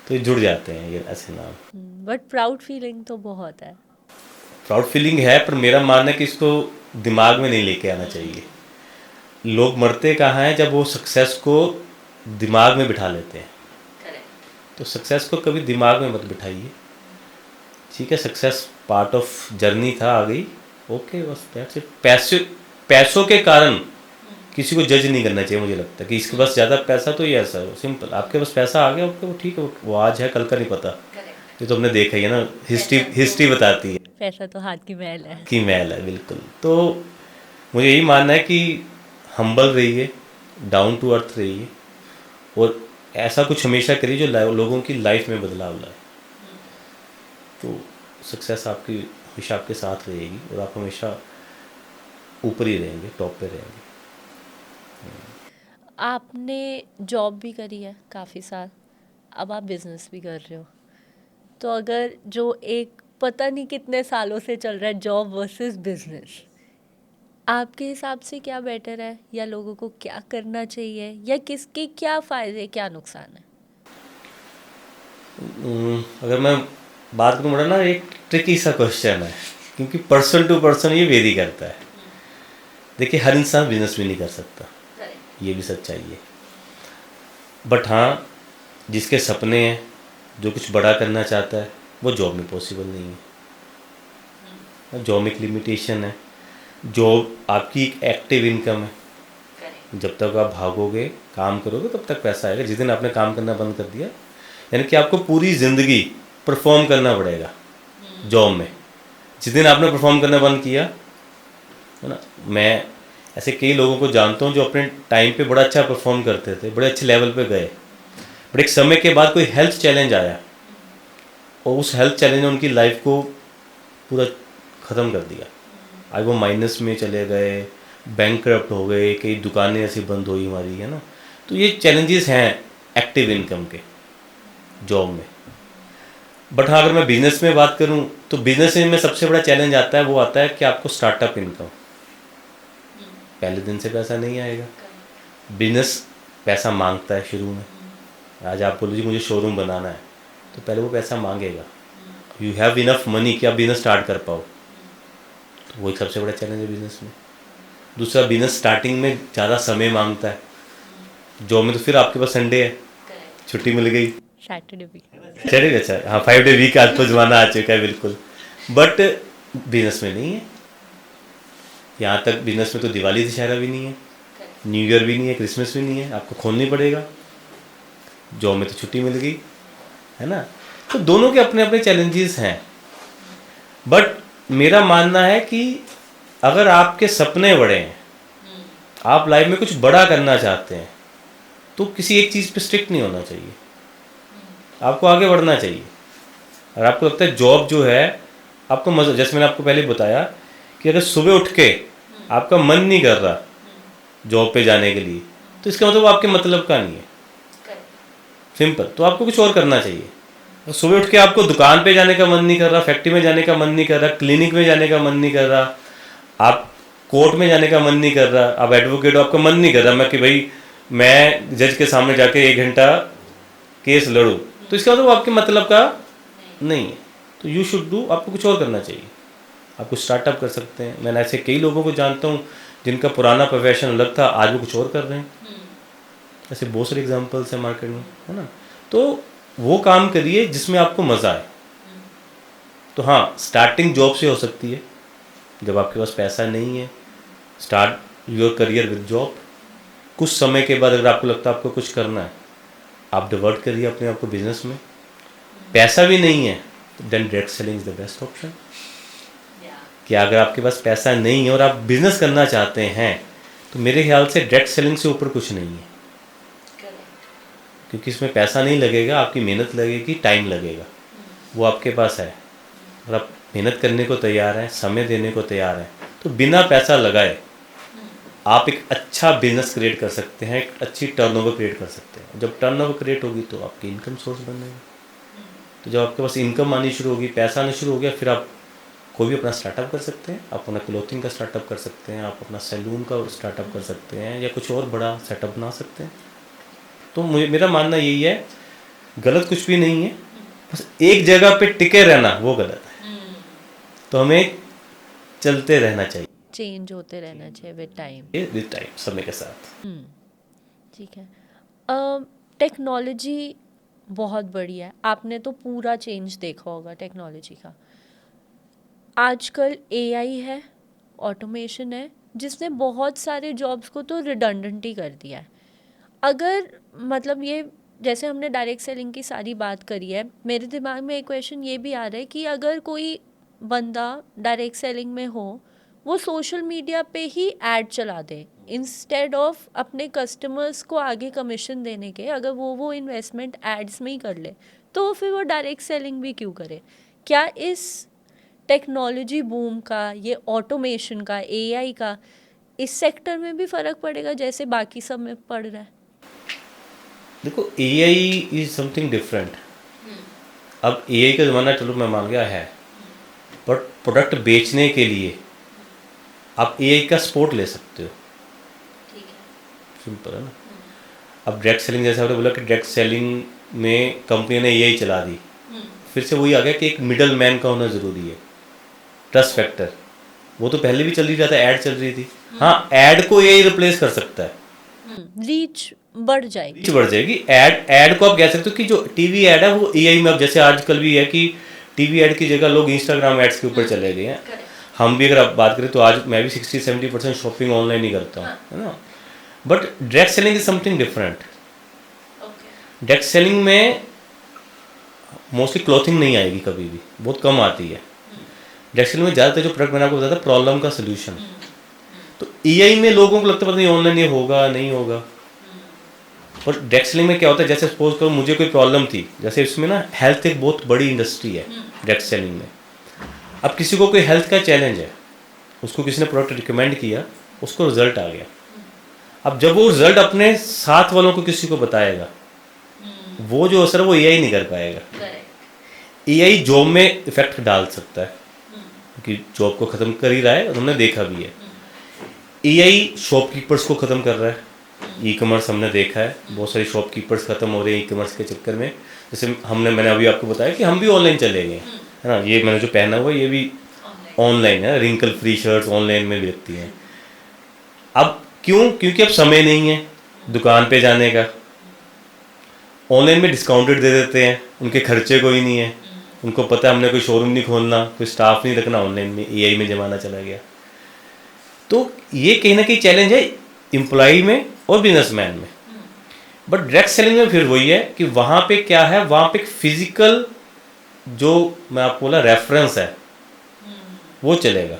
तो ये जुड़ जाते हैं ये ऐसे नाम। बट प्राउड फीलिंग तो बहुत है। प्राउड फीलिंग है, पर मेरा मानना है कि इसको दिमाग में नहीं लेके आना चाहिए। लोग मरते कहाँ हैं, जब वो सक्सेस को दिमाग में बिठा लेते हैं। तो सक्सेस को कभी दिमाग में मत बिठाइए, ठीक है। सक्सेस पार्ट ऑफ जर्नी था, आ गई, ओके, बस दैट्स इट। पैसों के कारण किसी को जज नहीं करना चाहिए। मुझे लगता है कि इसके पास ज़्यादा पैसा तो ये ऐसा है, सिंपल, आपके पास पैसा आ गया, ओके, वो ठीक है, वो आज है कल का नहीं पता, ये तो हमने देखा ही है ना, हिस्ट्री बताती है पैसा तो हाथ की मैल है। कि मैल है, बिल्कुल। तो मुझे यही मानना है कि हम्बल रहिए, डाउन टू अर्थ रहिए, और ऐसा कुछ हमेशा करिए जो लोगों की लाइफ में बदलाव लाए। तो सक्सेस आपकी हमेशा आपके साथ रहेगी और आप हमेशा ऊपर ही रहेंगे, टॉप पे रहेंगे। आपने जॉब भी करी है काफ़ी साल, अब आप बिजनेस भी कर रहे हो, तो अगर जो एक पता नहीं कितने सालों से चल रहा है जॉब वर्सेस बिजनेस, आपके हिसाब से क्या बेटर है, या लोगों को क्या करना चाहिए, या किसके क्या फ़ायदे क्या नुकसान है? अगर मैं बात करूँ, बड़ा ना एक ट्रिकी सा क्वेश्चन है, क्योंकि पर्सन टू पर्सन ये वेरी करता है। देखिए, हर इंसान बिजनेस भी नहीं कर सकता, ये भी सच्चाई है। बट हाँ, जिसके सपने हैं, जो कुछ बड़ा करना चाहता है, वो जॉब में पॉसिबल नहीं है। जॉब में एक लिमिटेशन है। जॉब आपकी एक एक्टिव इनकम है। जब तक आप भागोगे, काम करोगे, तब तक पैसा आएगा। जिस दिन आपने काम करना बंद कर दिया, यानी कि आपको पूरी ज़िंदगी परफॉर्म करना पड़ेगा जॉब में। जिस दिन आपने परफॉर्म करना बंद किया, है ना, मैं ऐसे कई लोगों को जानता हूँ जो अपने टाइम पे बड़ा अच्छा परफॉर्म करते थे, बड़े अच्छे लेवल पे गए, बट एक समय के बाद कोई हेल्थ चैलेंज आया और उस हेल्थ चैलेंज ने उनकी लाइफ को पूरा ख़त्म कर दिया। आज वो माइनस में चले गए, बैंकरप्ट हो गए, कई दुकानें ऐसी बंद हुई हमारी, है ना। तो ये चैलेंजेस हैं एक्टिव इनकम के जॉब में। बट हाँ, अगर मैं बिजनेस में बात करूँ तो बिजनेस में सबसे बड़ा चैलेंज आता है, वो आता है कि आपको स्टार्टअप इनकम। पहले दिन से पैसा नहीं आएगा। बिजनेस पैसा मांगता है शुरू में। आज आप बोलो जी मुझे शोरूम बनाना है, तो पहले वो पैसा मांगेगा। यू हैव इनफ मनी कि आप बिजनेस स्टार्ट कर पाओ, तो वो एक सबसे बड़ा चैलेंज है बिजनेस में। दूसरा, बिजनेस स्टार्टिंग में ज़्यादा समय मांगता है। जॉब में तो फिर आपके पास संडे है, छुट्टी मिल गई, सैटरडे भी। चलेगा। अच्छा, हाँ, 5 डे वीक आज तो जमाना आ चुका है, बिल्कुल। बट बिजनेस में नहीं है। यहाँ तक बिजनेस में तो दिवाली दशहरा भी नहीं है, न्यू ईयर भी नहीं है, क्रिसमस भी नहीं है, आपको खोलनी पड़ेगा। जॉब में तो छुट्टी मिल गई, है ना। तो दोनों के अपने अपने चैलेंजेस हैं। बट मेरा मानना है कि अगर आपके सपने बड़े हैं, आप लाइफ में कुछ बड़ा करना चाहते हैं, तो किसी एक चीज़ पे स्ट्रिक्ट नहीं होना चाहिए, आपको आगे बढ़ना चाहिए। अगर आपको लगता है जॉब जो है आपको मज़ा, जैसे मैंने आपको पहले बताया कि अगर सुबह उठ के आपका मन नहीं कर रहा जॉब पे जाने के लिए, तो इसका मतलब वो आपके मतलब का नहीं है। सिंपल। तो आपको कुछ और करना चाहिए। तो सुबह उठ के आपको दुकान पे जाने का मन नहीं कर रहा, फैक्ट्री में जाने का मन नहीं कर रहा, क्लिनिक में जाने का मन नहीं कर रहा, आप कोर्ट में जाने का मन नहीं कर रहा, आप एडवोकेट हो, आपका मन नहीं कर रहा मैं कि भाई मैं जज के सामने जाके 1 घंटा केस लड़ूँ, तो इसका मतलब वो आपके मतलब का नहीं है। तो यू शुड डू, आपको कुछ और करना चाहिए। आप कुछ स्टार्टअप कर सकते हैं। मैंने ऐसे कई लोगों को जानता हूँ जिनका पुराना प्रोफेशन अलग था, आज वो कुछ और कर रहे हैं। ऐसे बहुत सारे एग्जांपल्स हैं मार्केट में, है ना। तो वो काम करिए जिसमें आपको मज़ा आए। तो हाँ, स्टार्टिंग जॉब से हो सकती है। जब आपके पास पैसा नहीं है, start your career with job. कुछ समय के बाद अगर आपको लगता है आपको कुछ करना है, आप डिवर्ट करिए अपने आप को बिजनेस में। पैसा भी नहीं है, then direct selling is the best option. कि अगर आपके पास पैसा नहीं है और आप बिजनेस करना चाहते हैं, तो मेरे ख्याल से डायरेक्ट सेलिंग से ऊपर कुछ नहीं है। क्योंकि इसमें पैसा नहीं लगेगा, आपकी मेहनत लगेगी, टाइम लगेगा, वो आपके पास है। और आप मेहनत करने को तैयार हैं, समय देने को तैयार हैं, तो बिना पैसा लगाए आप एक अच्छा बिजनेस क्रिएट कर सकते हैं, एक अच्छी टर्नओवर क्रिएट कर सकते हैं। जब टर्नओवर क्रिएट होगी तो आपकी इनकम सोर्स बनेगा। तो जब आपके पास इनकम आनी शुरू होगी, पैसा आना शुरू हो गया, फिर आप कोई भी अपना स्टार्टअप कर सकते हैं। आप अपना क्लोथिंग का स्टार्टअप कर सकते हैं, आप अपना सैलून का स्टार्टअप कर सकते हैं, या कुछ और बड़ा सेटअप बना सकते हैं। तो मेरा मानना यही है, गलत कुछ भी नहीं है, बस एक जगह पे टिके रहना वो गलत है। तो हमें चलते रहना चाहिए, चेंज होते रहना चाहिए विद टाइम। विद टाइम, समय के साथ। ठीक है। टेक्नोलॉजी बहुत बढ़िया है, आपने तो पूरा चेंज देखा होगा टेक्नोलॉजी का। आजकल एआई है, ऑटोमेशन है, जिसने बहुत सारे जॉब्स को तो रिडंडेंट ही कर दिया है। अगर मतलब ये जैसे हमने डायरेक्ट सेलिंग की सारी बात करी है, मेरे दिमाग में एक क्वेश्चन ये भी आ रहा है कि अगर कोई बंदा डायरेक्ट सेलिंग में हो, वो सोशल मीडिया पे ही ऐड चला दे इंस्टेड ऑफ अपने कस्टमर्स को आगे कमीशन देने के, अगर वो इन्वेस्टमेंट एड्स में ही कर ले, तो फिर वो डायरेक्ट सेलिंग भी क्यों करे? क्या इस टेक्नोलॉजी बूम का, ये ऑटोमेशन का, एआई का, इस सेक्टर में भी फ़र्क पड़ेगा जैसे बाकी सब में पड़ रहा है? देखो, एआई इज समथिंग डिफरेंट। अब एआई का ज़माना चलो मैं मान गया है, बट प्रोडक्ट बेचने के लिए आप एआई का सपोर्ट ले सकते हो। सिंपल है ना। अब डायरेक्ट सेलिंग, जैसे आपने बोला कि डायरेक्ट सेलिंग में कंपनी ने एआई चला दी, फिर से वही आ गया कि एक मिडल मैन का होना ज़रूरी है, ट्रस्ट फैक्टर। वो तो पहले भी चल रही था, ऐड चल रही थी। हाँ, ऐड को एआई रिप्लेस कर सकता है, रीच बढ़ जाएगी। रीच बढ़ जाएगी। ऐड को आप कह सकते हो कि जो टीवी ऐड है वो एआई में, अब जैसे आजकल भी है कि टीवी ऐड की जगह लोग इंस्टाग्राम एड्स के ऊपर चले गए हैं। हम भी अगर आप बात करें तो आज मैं भी 60-70% शॉपिंग ऑनलाइन ही करता हूँ, है ना। But direct selling is something different. Direct selling में मोस्टली क्लॉथिंग नहीं आएगी, कभी भी बहुत कम आती है। डायरेक्ट सेलिंग में ज़्यादातर जो प्रोडक्ट मैंने आपको बताया था, प्रॉब्लम का सोल्यूशन। तो एआई में लोगों को लगता है पता नहीं ऑनलाइन ये होगा नहीं होगा, और डायरेक्ट सेलिंग में क्या होता है, जैसे सपोज करो मुझे कोई प्रॉब्लम थी, जैसे इसमें ना हेल्थ एक बहुत बड़ी इंडस्ट्री है डायरेक्ट सेलिंग में। अब किसी को कोई हेल्थ का चैलेंज है, उसको किसी ने प्रोडक्ट रिकमेंड किया, उसको रिजल्ट आ गया। अब जब वो रिजल्ट अपने साथ वालों को किसी को बताएगा, वो जो असर है वो एआई नहीं कर पाएगा। एआई जॉब में इफेक्ट डाल सकता है, क्योंकि जॉब को ख़त्म कर ही रहा है, हमने देखा भी है। एआई शॉपकीपर्स को ख़त्म कर रहा है। ई कॉमर्स हमने देखा है, बहुत सारी शॉपकीपर्स ख़त्म हो रहे हैं ई कॉमर्स के चक्कर में। जैसे मैंने अभी आपको बताया कि हम भी ऑनलाइन चले गए, है ना। ये मैंने जो पहना हुआ ये भी ऑनलाइन है, रिंकल फ्री शर्ट्स ऑनलाइन में बिकती हैं। अब क्यों? क्योंकि अब समय नहीं है दुकान पे जाने का, ऑनलाइन में डिस्काउंटेड दे देते हैं, उनके खर्चे कोई नहीं है, उनको पता है हमने कोई शोरूम नहीं खोलना, कोई स्टाफ नहीं रखना, ऑनलाइन में एआई में ज़माना चला गया। तो ये कहीं ना कहीं चैलेंज है एम्प्लॉई में और बिजनेसमैन में। बट डायरेक्ट सेलिंग में फिर वही है कि वहाँ पे क्या है, वहाँ पे एक फिजिकल, जो मैं आपको बोला रेफरेंस है, वो चलेगा।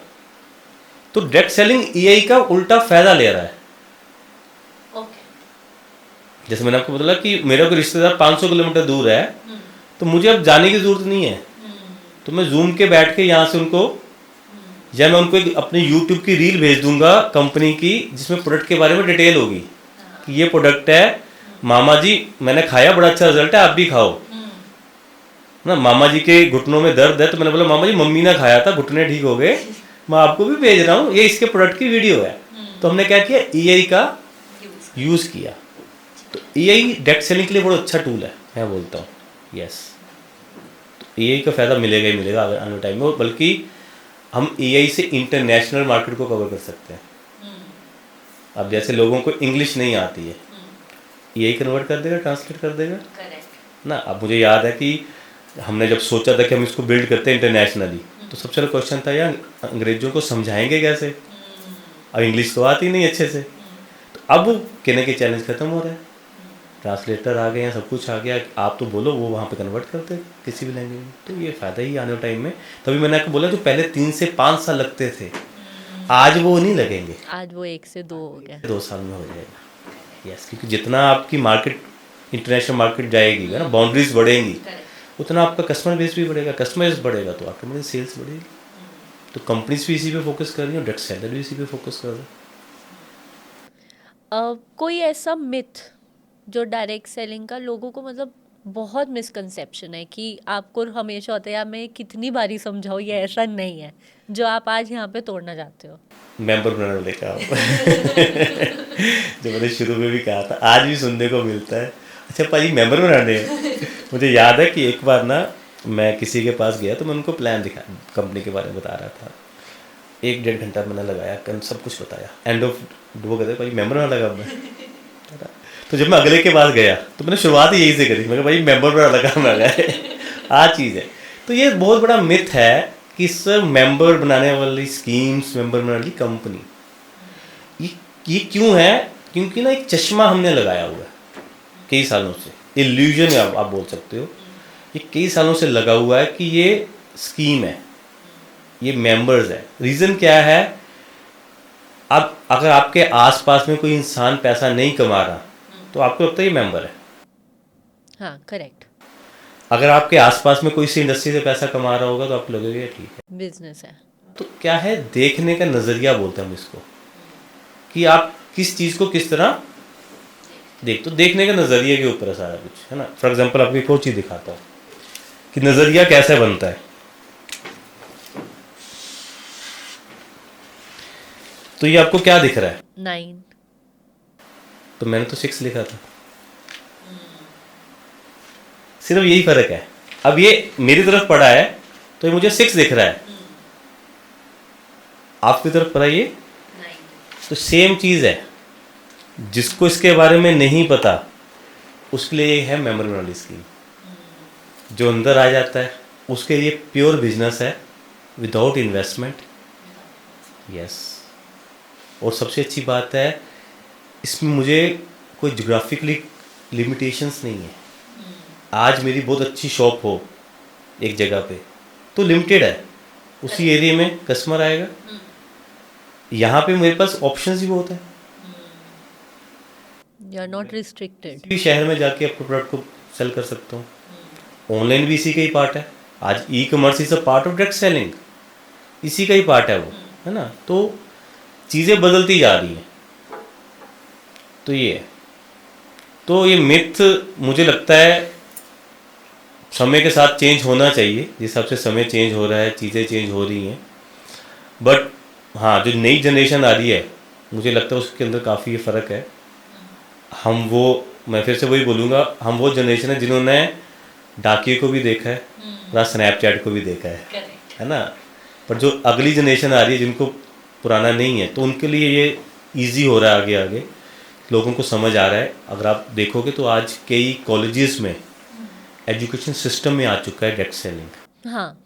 तो डायरेक्ट सेलिंग एआई का उल्टा फायदा ले रहा है। जैसे मैंने आपको बताया कि मेरा कोई रिश्तेदार 500 किलोमीटर दूर है, तो मुझे अब जाने की जरूरत नहीं है, तो मैं जूम के बैठ के यहाँ से उनको, या मैं उनको एक अपने यूट्यूब की रील भेज दूंगा कंपनी की, जिसमें प्रोडक्ट के बारे में डिटेल होगी कि ये प्रोडक्ट है मामा जी, मैंने खाया, बड़ा अच्छा रिजल्ट है, आप भी खाओ ना। मामा जी के घुटनों में दर्द है, तो मैंने बोला मामा जी मम्मी ने खाया था, घुटने ठीक हो गए, मैं आपको भी भेज रहा हूँ, ये इसके प्रोडक्ट की वीडियो है। तो हमने क्या किया, एआई का यूज़ किया। तो एआई डायरेक्ट सेलिंग के लिए बहुत अच्छा टूल है, मैं बोलता हूँ। यस, तो एआई का फ़ायदा मिलेगा ही मिलेगा आने वाले टाइम में, बल्कि हम एआई से इंटरनेशनल मार्केट को कवर कर सकते हैं। अब जैसे लोगों को इंग्लिश नहीं आती है, एआई कन्वर्ट कर देगा, ट्रांसलेट कर देगा ना। अब मुझे याद है कि हमने जब सोचा था कि हम इसको बिल्ड करते हैं इंटरनेशनली, तो सबसे बड़ा क्वेश्चन था यार अंग्रेजों को समझाएंगे कैसे, अब इंग्लिश तो आती नहीं अच्छे से। तो अब वो कहने के चैलेंज खत्म हो रहा है, ट्रांसलेटर आ गए हैं, सब कुछ आ गया, आप तो बोलो, वो वहाँ पे कन्वर्ट करते हैं किसी भी लैंग्वेज में। तो ये फ़ायदा ही आने वाले टाइम में। तभी मैंने आपको बोला जो पहले 3 से 5 साल लगते थे, आज वो नहीं लगेंगे, आज वो 1 से 2 हो गया, 2 साल में हो जाएगा। यस, क्योंकि जितना आपकी मार्केट, इंटरनेशनल मार्केट जाएगी ना, बाउंड्रीज बढ़ेंगी, उतना आपका कस्टमर बेस भी बढ़ेगा, कस्टमर बेस बढ़ेगा तो ऑटोमेटिक सेल्स बढ़ेगी। तो कंपनीज भी इसी पे फोकस कर रही हैं, डायरेक्ट सेलर भी इसी पे फोकस कर रहे हैं। कोई ऐसा मिथ जो डायरेक्ट सेलिंग का लोगों को मतलब बहुत मिसकंसेप्शन है कि आपको हमेशा होता है, या मैं कितनी बारी समझाऊँ, ये ऐसा नहीं है, जो आप आज यहाँ पे तोड़ना चाहते हो? मेंबर बनाने वाले का जो मैंने शुरू में भी कहा था, आज भी सुनने को मिलता है, अच्छा भाई मेंबर बनाने हैं। मुझे याद है कि एक बार ना मैं किसी के पास गया, तो मैं उनको प्लान दिखा, कंपनी के बारे में बता रहा था, 1-1.5 घंटा मैंने लगाया, सब कुछ बताया, एंड ऑफ वो कहते भाई मेंबर बना लगा मैं। तो जब मैं अगले के पास गया तो मैंने शुरुआत ही यही से करी, मैं कहा भाई मेंबर बना लगा मैं गया, आ चीज़ है। तो ये बहुत बड़ा मिथ है कि सर मेंबर बनाने वाली स्कीम्स, मेंबर बनाने वाली कंपनी, ये क्यों है? क्योंकि ना एक चश्मा हमने लगाया हुआ है कई सालों से इल्यूजन आप बोल सकते हो, ये कई सालों से लगा हुआ है कि ये स्कीम है, ये मेंबर्स है। रीज़न क्या है? अब अगर आपके आसपास में कोई इंसान पैसा नहीं कमा रहा तो आपको लगता है ये मेंबर है। हाँ, करेक्ट। अगर आपके आसपास में कोई सी इंडस्ट्री से पैसा कमा रहा होगा तो आपको लगेगा ये ठीक है। बिजनेस है। तो क्या है, देखने का नज़रिया बोलते हैं हम इसको, कि आप किस चीज़ को किस तरह तो देखने का नज़रिए के ऊपर है सारा कुछ, है ना। फॉर एग्जांपल आपको एक और चीज़ दिखाता हूँ कि नज़रिया कैसे बनता है। तो ये आपको क्या दिख रहा है? 9। तो मैंने तो 6 लिखा था, सिर्फ यही फर्क है। अब ये मेरी तरफ पड़ा है तो ये मुझे 6 दिख रहा है, आपकी तरफ पड़ा ये 9। तो सेम चीज़ है, जिसको इसके बारे में नहीं पता उसके लिए ये है मेमोरी वाली स्कीम। जो अंदर आ जाता है उसके लिए प्योर बिजनेस है, विदाउट इन्वेस्टमेंट। यस। और सबसे अच्छी बात है, इसमें मुझे कोई जोग्राफिकली लिमिटेशंस नहीं है। आज मेरी बहुत अच्छी शॉप हो एक जगह पे तो लिमिटेड है, उसी एरिया में कस्टमर आएगा। यहाँ पे मेरे पास ऑप्शंस भी बहुत है, यू आर नॉट रिस्ट्रिक्टेड। भी शहर में जाके अपने प्रोडक्ट को सेल कर सकता हूँ। ऑनलाइन भी इसी का ही पार्ट है। आज e commerce is a part of direct selling, इसी का ही पार्ट है वो, है ना। तो चीज़ें बदलती जा रही हैं। तो ये है। तो ये मिथ मुझे लगता है समय के साथ चेंज होना चाहिए, जिस हिसाब से समय चेंज हो रहा है, चीज़ें चेंज हो रही हैं। बट हाँ, जो नई जनरेशन आ रही है मुझे लगता है उसके अंदर काफ़ी फ़र्क है। मैं फिर से वही बोलूँगा, हम वो जनरेशन है जिन्होंने डाकिए को भी देखा है, पूरा स्नैपचैट को भी देखा है ना। पर जो अगली जनरेशन आ रही है जिनको पुराना नहीं है, तो उनके लिए ये इजी हो रहा है, आगे आगे लोगों को समझ आ रहा है। अगर आप देखोगे तो आज कई कॉलेजेस में एजुकेशन सिस्टम में आ चुका है डायरेक्ट सेलिंग। हाँ,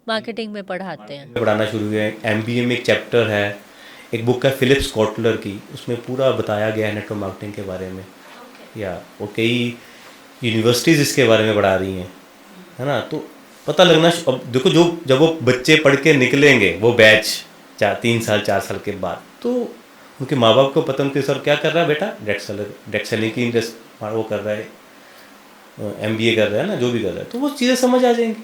मार्केटिंग में पढ़ाते हैं। पढ़ाना शुरू हुआ है। MBA में एक चैप्टर है, एक बुक है फिलिप्स कॉटलर की, उसमें पूरा बताया गया है नेटवर्क मार्केटिंग के बारे में। या वो कई यूनिवर्सिटीज़ इसके बारे में पढ़ा रही हैं, है ना। तो पता लगना, अब देखो जब वो बच्चे पढ़ के निकलेंगे वो बैच 3 साल 4 साल के बाद, तो उनके माँ बाप को पता, उनके सर क्या कर रहा है बेटा, डायरेक्ट सेलिंग की वो कर रहा है, MBA कर रहा है ना, जो भी कर रहा है, तो वो चीज़ें समझ आ जाएंगी।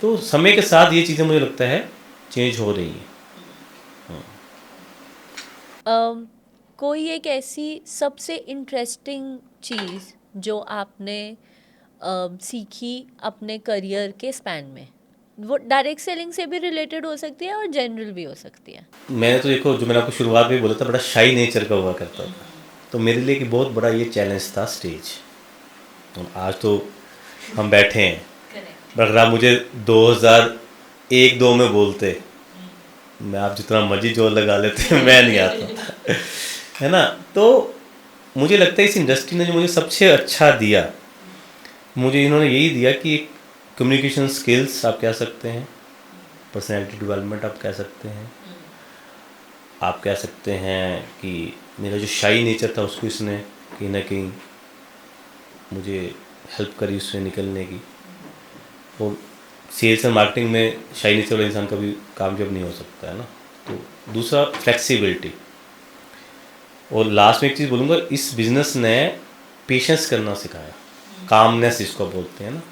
तो समय के साथ ये चीज़ें मुझे लगता है चेंज हो रही हैं। कोई एक ऐसी सबसे इंटरेस्टिंग चीज़ जो आपने सीखी अपने करियर के स्पैन में, वो डायरेक्ट सेलिंग से भी रिलेटेड हो सकती है और जनरल भी हो सकती है। मैंने तो देखो, जो मैंने आपको शुरुआत में बोला था, बड़ा शाई नेचर का हुआ करता था, तो मेरे लिए कि बहुत बड़ा ये चैलेंज था स्टेज। तो आज तो हम बैठे हैं, पर अगर आप मुझे 2001-2 में बोलते, मैं आप जितना मर्जी जोर लगा लेते मैं नहीं आता है ना। तो मुझे लगता है इस इंडस्ट्री ने जो मुझे सबसे अच्छा दिया, मुझे इन्होंने यही दिया कि कम्युनिकेशन स्किल्स आप कह सकते हैं, पर्सनैलिटी डेवलपमेंट आप कह सकते हैं, आप कह सकते हैं कि मेरा जो शाई नेचर था उसको इसने कहीं ना कहीं मुझे हेल्प करी उससे निकलने की। और सेल्स एंड मार्केटिंग में शाई नेचर वाला इंसान कभी कामयाब नहीं हो सकता है ना। तो दूसरा फ्लेक्सिबिलिटी, और लास्ट में एक चीज़ बोलूँगा, इस बिज़नेस ने पेशेंस करना सिखाया, कामनेस जिसको बोलते हैं ना।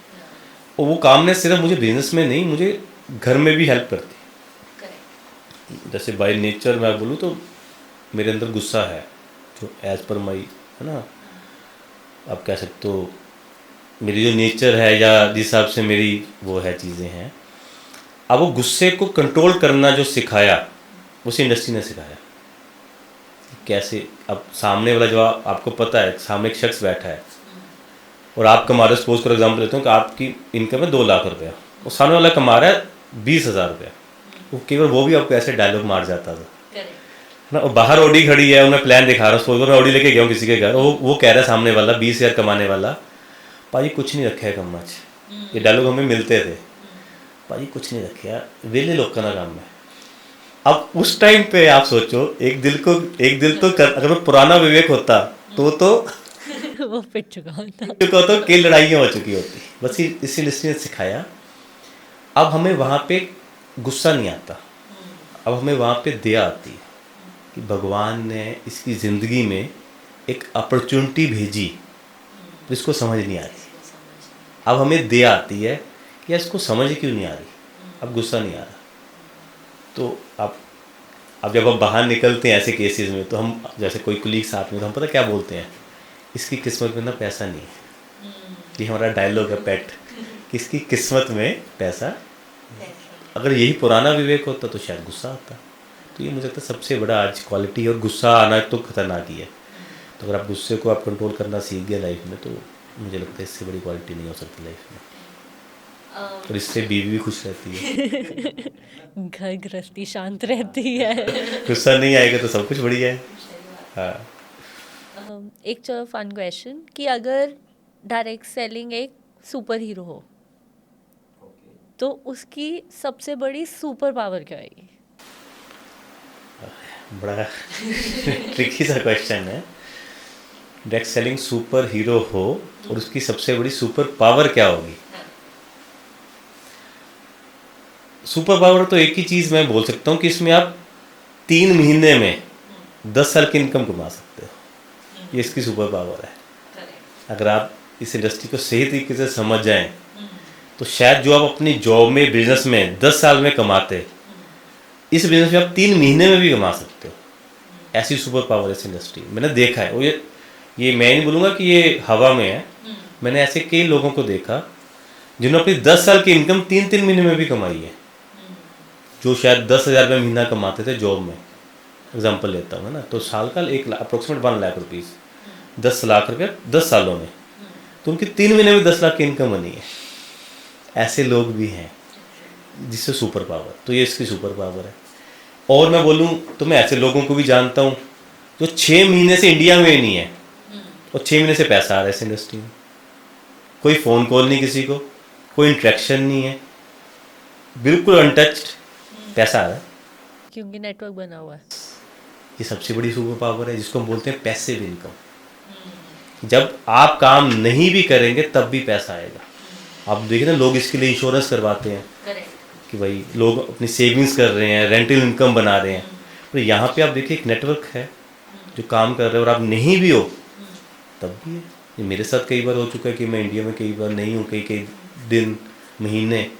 और वो कामनेस सिर्फ मुझे बिजनेस में नहीं, मुझे घर में भी हेल्प करती है। जैसे बाय नेचर मैं बोलूँ तो मेरे अंदर गुस्सा है, जो एज पर माई, है ना, आप कह सकते हो मेरी जो नेचर है या जिस हिसाब से मेरी वो है चीज़ें हैं। अब वो गुस्से को कंट्रोल करना जो सिखाया, उस इंडस्ट्री ने सिखाया कैसे। अब सामने वाला जो आपको पता है, सामने एक शख्स बैठा है और आप कमा रहे, सपोज फॉर एग्जाम्पल लेता हूँ कि आपकी इनकम है 2 लाख रुपया, और सामने वाला कमा रहा है 20,000 रुपया, वो केवल वो भी आपको ऐसे डायलॉग मार जाता था ना। और बाहर ऑडी खड़ी है, उन्हें प्लान दिखा रहा हूँ, सपोज मैं ऑडी लेके गया हूँ किसी के घर, वो कह रहा है सामने वाला 20,000 कमाने वाला, भाई कुछ नहीं रखा है कम्मा च। ये डायलॉग हमें मिलते थे, भाई कुछ नहीं रखा, वेले लोग का काम है। अब उस टाइम पे आप सोचो, एक दिल तो कर, अगर मैं पुराना विवेक होता तो वो पिट चुका होता। क्योंकि होता है, कई लड़ाइयाँ हो चुकी होती, बस इसी इंडस्ट्री ने सिखाया। अब हमें वहाँ पे गुस्सा नहीं आता, अब हमें वहाँ पे दया आती है कि भगवान ने इसकी ज़िंदगी में एक अपॉर्चुनिटी भेजी, तो इसको समझ नहीं आ रही। अब हमें दया आती है कि यार इसको समझ क्यों नहीं आ रही, अब गुस्सा नहीं आ रहा। तो अब जब हम बाहर निकलते हैं ऐसे केसेस में, तो हम जैसे कोई कुलीग साथ में, तो हम पता क्या बोलते हैं, इसकी किस्मत में ना पैसा नहीं है। ये हमारा डायलॉग है पेट, कि इसकी किस्मत में पैसा। अगर यही पुराना विवेक होता तो शायद गुस्सा आता। तो ये मुझे लगता है सबसे बड़ा आज क्वालिटी, और गुस्सा आना तो खतरनाक ही है। तो अगर आप गुस्से को आप कंट्रोल करना सीख गए लाइफ में, तो मुझे लगता है इससे बड़ी क्वालिटी नहीं हो सकती लाइफ में। और इससे बीवी भी खुश रहती है। घर गृहस्थी शांत रहती है। गुस्सा नहीं आएगा तो सब कुछ बढ़िया है। हाँ, एक चलो फन क्वेश्चन, कि अगर डायरेक्ट सेलिंग एक सुपर हीरो हो तो उसकी सबसे बड़ी सुपर पावर क्या है? बड़ा ट्रिकी सा क्वेश्चन है। डायरेक्ट सेलिंग सुपर हीरो हो और उसकी सबसे बड़ी सुपर पावर क्या होगी? सुपर पावर तो एक ही चीज़ मैं बोल सकता हूँ कि इसमें आप 3 महीने में 10 साल की इनकम कमा सकते हो। ये इसकी सुपर पावर है। अगर आप इस इंडस्ट्री को सही तरीके से समझ जाएं, तो शायद जो आप अपनी जॉब में, बिजनेस में 10 साल में कमाते, इस बिजनेस में आप 3 महीने में भी कमा सकते हो। ऐसी सुपर पावर इस इंडस्ट्री मैंने देखा है। वो ये मैं नहीं बोलूँगा कि ये हवा में है, मैंने ऐसे कई लोगों को देखा जिन्होंने अपनी 10 साल की इनकम 3-3 महीने में भी कमाई है। जो शायद 10,000 रुपये महीना कमाते थे जॉब में, एग्जाम्पल लेता हूँ, है ना, तो साल का अप्रोक्सीमेट 1 लाख रुपीज़, 10 लाख रुपये 10 सालों में, तो उनकी 3 महीने में 10 लाख की इनकम बनी है। ऐसे लोग भी हैं जिससे सुपर पावर, तो ये इसकी सुपर पावर है। और मैं बोलूँ तो मैं ऐसे लोगों को भी जानता हूँ जो 6 महीने से इंडिया में नहीं है और 6 महीने से पैसा आ रहा है इस इंडस्ट्री में। कोई फ़ोन कॉल नहीं किसी को, कोई इंट्रैक्शन नहीं है, बिल्कुल अनटच्ड, पैसा आ रहा है क्योंकि नेटवर्क बना हुआ है। ये सबसे बड़ी सुपर पावर है, जिसको हम बोलते हैं पैसिव इनकम। जब आप काम नहीं भी करेंगे तब भी पैसा आएगा। आप देखिए ना, लोग इसके लिए इंश्योरेंस करवाते हैं कि भाई लोग अपनी सेविंग्स कर रहे हैं, रेंटल इनकम बना रहे हैं। पर यहाँ पे आप देखिए एक नेटवर्क है जो काम कर रहे हैं, और आप नहीं भी हो तब भी है। ये मेरे साथ कई बार हो चुका है कि मैं इंडिया में कई बार नहीं हूँ, कई दिन, महीने,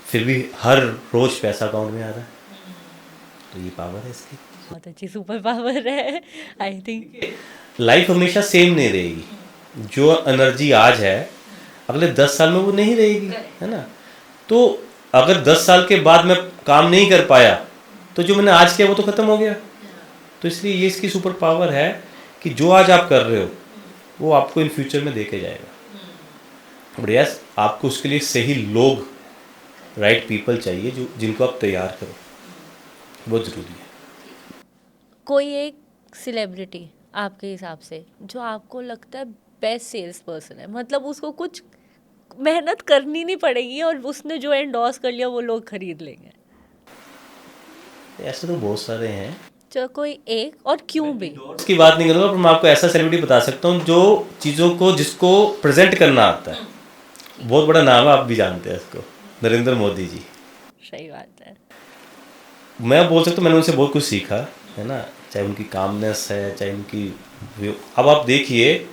फिर भी हर रोज़ पैसा अकाउंट में आ रहा है। तो ये पावर है इसकी। बहुत अच्छी सुपर पावर है। आई थिंक लाइफ हमेशा सेम नहीं रहेगी। जो एनर्जी आज है अगले 10 साल में वो नहीं रहेगी, है ना। तो अगर 10 साल के बाद मैं काम नहीं कर पाया तो जो मैंने आज किया वो तो ख़त्म हो गया। तो इसलिए ये इसकी सुपर पावर है कि जो आज आप कर रहे हो वो आपको इन फ्यूचर में देके जाएगा। बट यस, आपको उसके लिए सही लोग, राइट पीपल चाहिए जो जिनको आप तैयार करो, बहुत ज़रूरी है। कोई एक सेलिब्रिटी आपके हिसाब से जो आपको लगता है बेस्ट सेल्स पर्सन है, मतलब उसको कुछ मेहनत करनी नहीं पड़ेगी और उसने जो एंडोर्स कर लिया वो लोग खरीद लेंगे? ऐसे तो बहुत सारे हैं। चलो कोई एक, और क्यों भी? उसकी बात नहीं करूँगा, पर मैं आपको ऐसा सेलिब्रिटी बता सकता हूँ जो चीज़ों को, जिसको प्रेजेंट करना आता है। बहुत बड़ा नाम है, आप भी जानते हैं उसको, नरेंद्र मोदी जी। सही बात है। मैं बोल सकता हूँ मैंने उनसे बहुत कुछ सीखा, है ना, चाहे उनकी कामनेस है, चाहे उनकी। अब आप देखिए,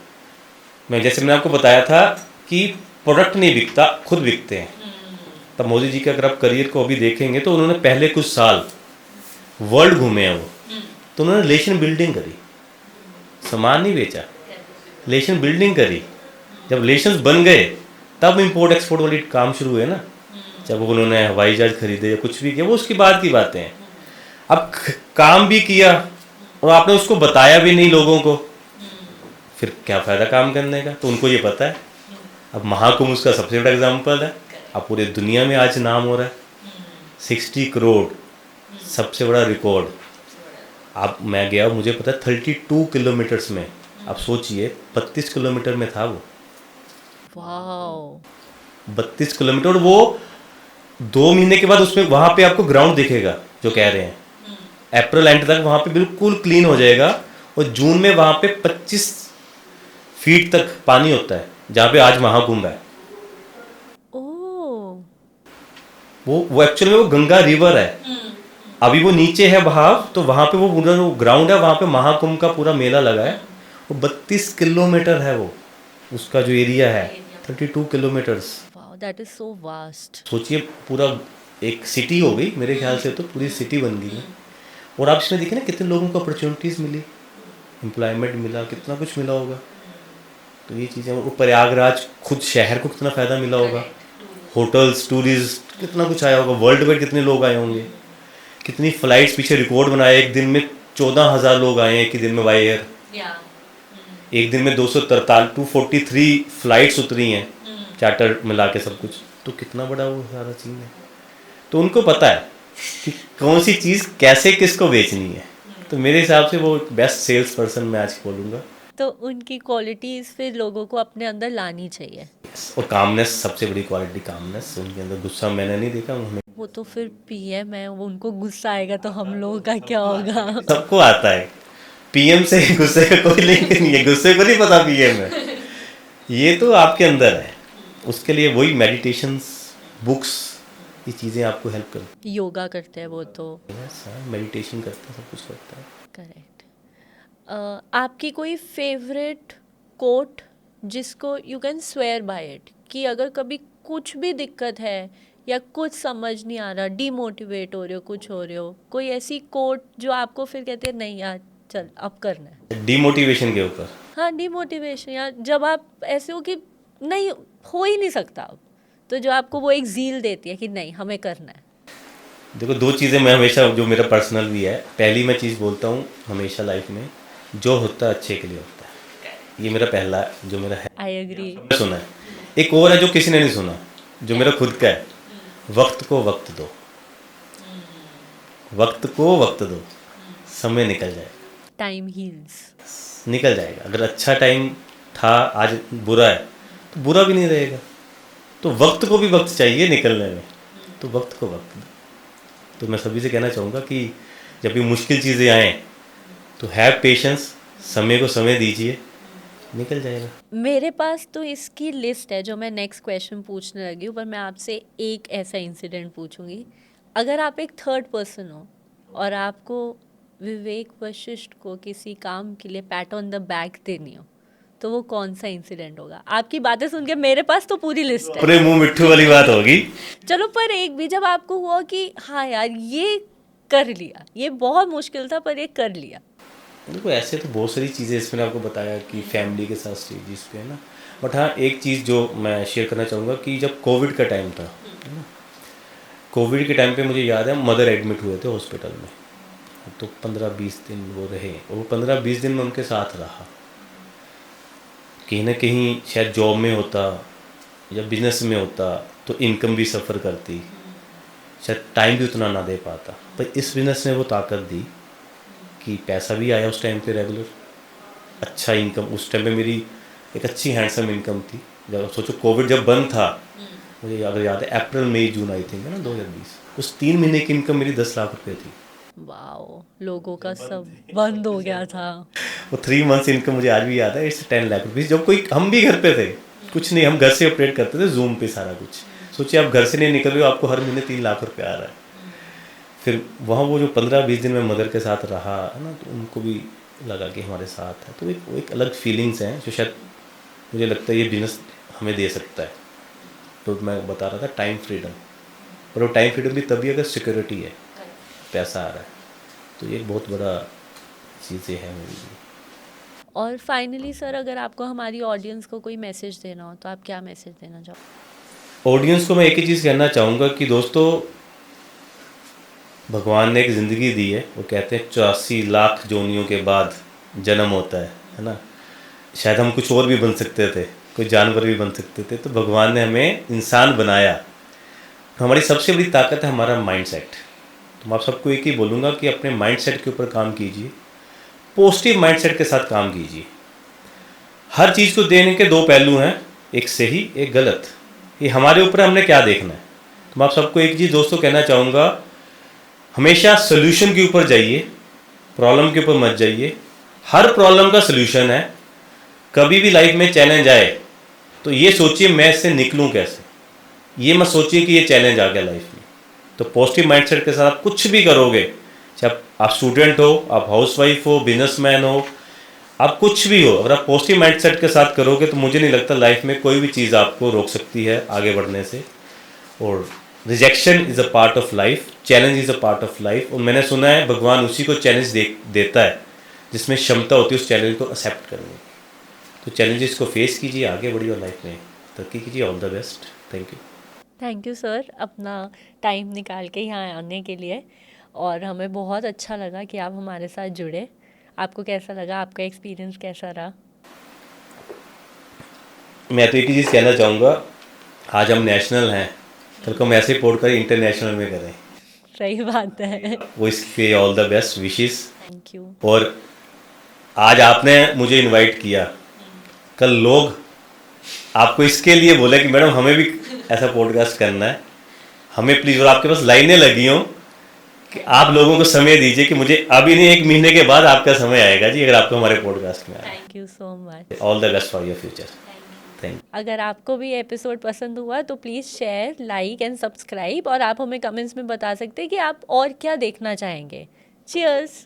मैंने आपको बताया था कि प्रोडक्ट नहीं बिकता, खुद बिकते हैं। तब मोदी जी के अगर आप करियर को अभी देखेंगे तो उन्होंने पहले कुछ साल वर्ल्ड घूमे हैं वो, तो उन्होंने रिलेशन बिल्डिंग करी, सामान नहीं बेचा, रिलेशन बिल्डिंग करी। जब रिलेशंस बन गए तब इंपोर्ट एक्सपोर्ट वाली काम शुरू हुए ना। जब उन्होंने हवाई जहाज खरीदे या कुछ भी किया, वो उसकी बाद की बातें हैं। अब काम भी किया और आपने उसको बताया भी नहीं लोगों को, फिर क्या फ़ायदा काम करने का। तो उनको ये पता है। अब महाकुंभ उसका सबसे बड़ा एग्जाम्पल है। अब पूरे दुनिया में आज नाम हो रहा है, 60 करोड़, सबसे बड़ा रिकॉर्ड। अब मैं गया, मुझे पता है 32 किलोमीटर्स में, आप सोचिए 32 किलोमीटर में था वो। वाह, 32 किलोमीटर। और वो 2 महीने के बाद उसमें वहाँ पे आपको ग्राउंड दिखेगा जो कह रहे हैं। अप्रैल एंड तक वहाँ पे बिल्कुल क्लीन हो जाएगा और जून में वहाँ पे 25 फीट तक पानी होता है, जहाँ पे आज महाकुंभ है। ओह। वो एक्चुअली में वो गंगा रिवर है। अभी वो नीचे है बहाव, तो वहाँ पे वो पूरा जो ग्राउंड है वहाँ पे महाकुंभ का पूरा मेला लगा है। वो 32 किलोमीटर है, वो उसका जो एरिया है 32 kilometres. Wow, that is so vast. सोचिए पूरा एक सिटी हो गई मेरे ख्याल से, तो पूरी सिटी बन गई है। और आप इसमें देखिए ना कितने लोगों को अपॉर्चुनिटीज़ मिली, एम्प्लॉयमेंट मिला, कितना कुछ मिला होगा। तो ये चीज़ें, वो प्रयागराज खुद शहर को कितना फ़ायदा मिला होगा, होटल्स, टूरिस्ट, कितना कुछ आया होगा, वर्ल्ड वाइड कितने लोग आए होंगे, कितनी फ्लाइट्स पीछे रिकॉर्ड बनाए, एक दिन में 14,000 लोग आए हैं एक ही दिन में बाई एयर। एक दिन में 243 फ्लाइट्स उतरी हैं चार्टर मिला के सब कुछ। तो कितना बड़ा वो सारा चीज़ है। तो उनको पता है कि कौन सी चीज़ कैसे किसको बेचनी है। तो मेरे हिसाब से वो बेस्ट सेल्स पर्सन मैं आज बोलूँगा। तो उनकी क्वालिटीज फिर लोगों को अपने अंदर लानी चाहिए। और कामनेस, सबसे बड़ी क्वालिटी कामनेस। उनके अंदर गुस्सा मैंने नहीं देखा उन्हें। वो तो फिर पीएम है, वो उनको गुस्सा आएगा तो हम लोगों का क्या होगा। सबको आता है, पीएम से गुस्से का कोई लिंक नहीं है, गुस्से को नहीं पता पीएम है। ये तो आपके अंदर है। उसके लिए वही मेडिटेशंस, बुक्स, ये चीज़ें आपको हेल्प करती योगा करते हैं वो तो। है। मेडिटेशन करता है, सब कुछ करता है। करेक्ट। आपकी कोई फेवरेट कोट जिसको you can swear by it, कि अगर कभी कुछ भी दिक्कत है या कुछ समझ नहीं आ रहा, डीमोटिवेट हो रहे हो, कुछ हो रहे हो, कोई ऐसी कोट जो आपको फिर कहते हैं नहीं यार चल अब करना है। डिमोटिवेशन के ऊपर हाँ, डीमोटिवेशन, या जब आप ऐसे हो कि नहीं हो ही नहीं सकता अब, तो जो आपको वो एक ज़ील देती है कि नहीं हमें करना है। देखो, दो चीज़ें मैं हमेशा, जो मेरा पर्सनल भी है, पहली मैं चीज़ बोलता हूँ हमेशा लाइफ में, जो होता है अच्छे के लिए होता है। ये मेरा पहला जो मेरा है, आई एग्री। सुना है। एक और है जो किसी ने नहीं सुना, जो मेरा खुद का है, वक्त को वक्त दो। वक्त को वक्त दो, समय निकल जाएगा। Time heals. निकल जाएगा। अगर अच्छा टाइम था, आज बुरा है, तो बुरा भी नहीं रहेगा। तो वक्त को भी वक्त चाहिए निकलने में, तो वक्त को वक्त दो। तो मैं सभी से कहना चाहूँगा कि जब भी मुश्किल चीज़ें आएँ तो हैव पेशेंस, समय को समय दीजिए, निकल जाएगा। मेरे पास तो इसकी लिस्ट है जो मैं नेक्स्ट क्वेश्चन पूछने लगी हूँ, पर मैं आपसे एक ऐसा इंसिडेंट पूछूंगी। अगर आप एक थर्ड पर्सन हो और आपको विवेक वशिष्ठ को किसी काम के लिए पैट ऑन द बैक देनी हो, तो वो कौन सा इंसिडेंट होगा? आपकी बातें सुन के मेरे पास तो पूरी लिस्ट है। पूरे मुंह मिट्ठू वाली बात होगी। चलो, पर एक भी जब आपको हुआ कि हाँ यार ये कर लिया, ये बहुत मुश्किल था पर ये कर लिया। देखो, ऐसे तो बहुत सारी चीज़ें इसमें आपको बताया कि फैमिली के साथ स्टेजेस पे है ना। बट हाँ, एक चीज़ जो मैं शेयर करना चाहूँगा कि जब कोविड का टाइम था, है ना, कोविड के टाइम पे मुझे याद है मदर एडमिट हुए थे हॉस्पिटल में। तो 15-20 दिन वो रहे, और वो 15-20 दिन में उनके साथ रहा। कहीं ना कहीं शायद जॉब में होता या बिजनेस में होता तो इनकम भी सफ़र करती, शायद टाइम भी उतना ना दे पाता। पर इस बिजनेस ने वो ताकत दी कि पैसा भी आया उस टाइम पे रेगुलर, अच्छा इनकम। उस टाइम पे मेरी एक अच्छी हैंडसम इनकम थी। जब सोचो कोविड जब बंद था, मुझे अगर याद है अप्रैल मई जून आई थिंक है ना 2020, उस 3 महीने की इनकम मेरी 10 लाख रुपए थी। वाओ, लोगों का सब बंद हो गया था। वो 3 मंथ्स इनकम मुझे आज भी याद है, इट्स 10 लाख रुपीज़। जब कोई, हम भी घर पे थे, कुछ नहीं, हम घर से ऑपरेट करते थे, जूम पे सारा कुछ। सोचिए आप घर से नहीं निकल रहे हो, आपको हर महीने 3 लाख रुपए आ रहा है। फिर वहाँ वो जो 15-20 दिन में मदर के साथ रहा है ना, तो उनको भी लगा कि हमारे साथ है। तो एक अलग फीलिंग्स हैं जो शायद मुझे लगता है ये बिजनेस हमें दे सकता है। तो मैं बता रहा था टाइम फ्रीडम, और वो टाइम फ्रीडम भी तभी अगर सिक्योरिटी है, पैसा आ रहा है। तो ये एक बहुत बड़ा चीज़ें हैं मेरी लिए। और फाइनली सर, अगर आपको हमारी ऑडियंस को कोई मैसेज देना हो तो आप क्या मैसेज देना चाहो? ऑडियंस को मैं एक ही चीज़ कहना चाहूँगा कि दोस्तों, भगवान ने एक ज़िंदगी दी है। वो कहते हैं 84 लाख जोनियों के बाद जन्म होता है ना। शायद हम कुछ और भी बन सकते थे, कोई जानवर भी बन सकते थे। तो भगवान ने हमें इंसान बनाया। तो हमारी सबसे बड़ी ताकत है हमारा माइंडसेट। तो मैं आप सबको एक ही बोलूँगा कि अपने माइंडसेट के ऊपर काम कीजिए, पॉजिटिव माइंडसेट के साथ काम कीजिए। हर चीज़ को देने के 2 पहलू हैं, एक सही एक गलत। ये हमारे ऊपर हमने क्या देखना है। तो मैं आप सबको एक चीज़ दोस्तों कहना चाहूँगा, हमेशा सोल्यूशन के ऊपर जाइए, प्रॉब्लम के ऊपर मत जाइए। हर प्रॉब्लम का सोल्यूशन है। कभी भी लाइफ में चैलेंज आए तो ये सोचिए मैं इससे निकलूं कैसे, ये मत सोचिए कि ये चैलेंज आ गया लाइफ में। तो पॉजिटिव माइंडसेट के साथ आप कुछ भी करोगे, चाहे आप स्टूडेंट हो, आप हाउसवाइफ हो, बिजनेसमैन हो, आप कुछ भी हो, अगर आप पॉजिटिव माइंडसेट के साथ करोगे तो मुझे नहीं लगता लाइफ में कोई भी चीज़ आपको रोक सकती है आगे बढ़ने से। और rejection is a part of life, challenge is a part of life. और मैंने सुना है भगवान उसी को चैलेंज देता है जिसमें क्षमता होती है उस चैलेंज को एक्सेप्ट करने की। तो चैलेंजेस को फेस कीजिए, आगे बढ़िए और लाइफ में तरक्की कीजिए। All the best. Thank you. Thank you sir, अपना टाइम निकाल के यहाँ आने के लिए। और हमें बहुत अच्छा लगा कि आप हमारे साथ जुड़े। आपको कैसा लगा, आपका एक्सपीरियंस कैसा रहा? मैं तो एक ही चीज़ कहना चाहूँगा, आज हम नेशनल हैं, कल को हम ऐसे पोर्ट करें इंटरनेशनल में करें। सही बात है। वो इसके all the best wishes. Thank you. और आज आपने मुझे इनवाइट किया, कल लोग आपको इसके लिए बोले कि मैडम हमें भी ऐसा पॉडकास्ट करना है, हमें प्लीज़, और आपके पास लाइनें लगी हों कि आप लोगों को समय दीजिए कि मुझे अभी नहीं, 1 महीने के बाद आपका समय आएगा जी, अगर आपको हमारे पॉडकास्ट में आए। Thank you so much. All the best for your future. Thank अगर आपको भी एपिसोड पसंद हुआ तो please share, like and subscribe. और आप हमें कमेंट्स में बता सकते हैं कि आप और क्या देखना चाहेंगे। चीयर्स।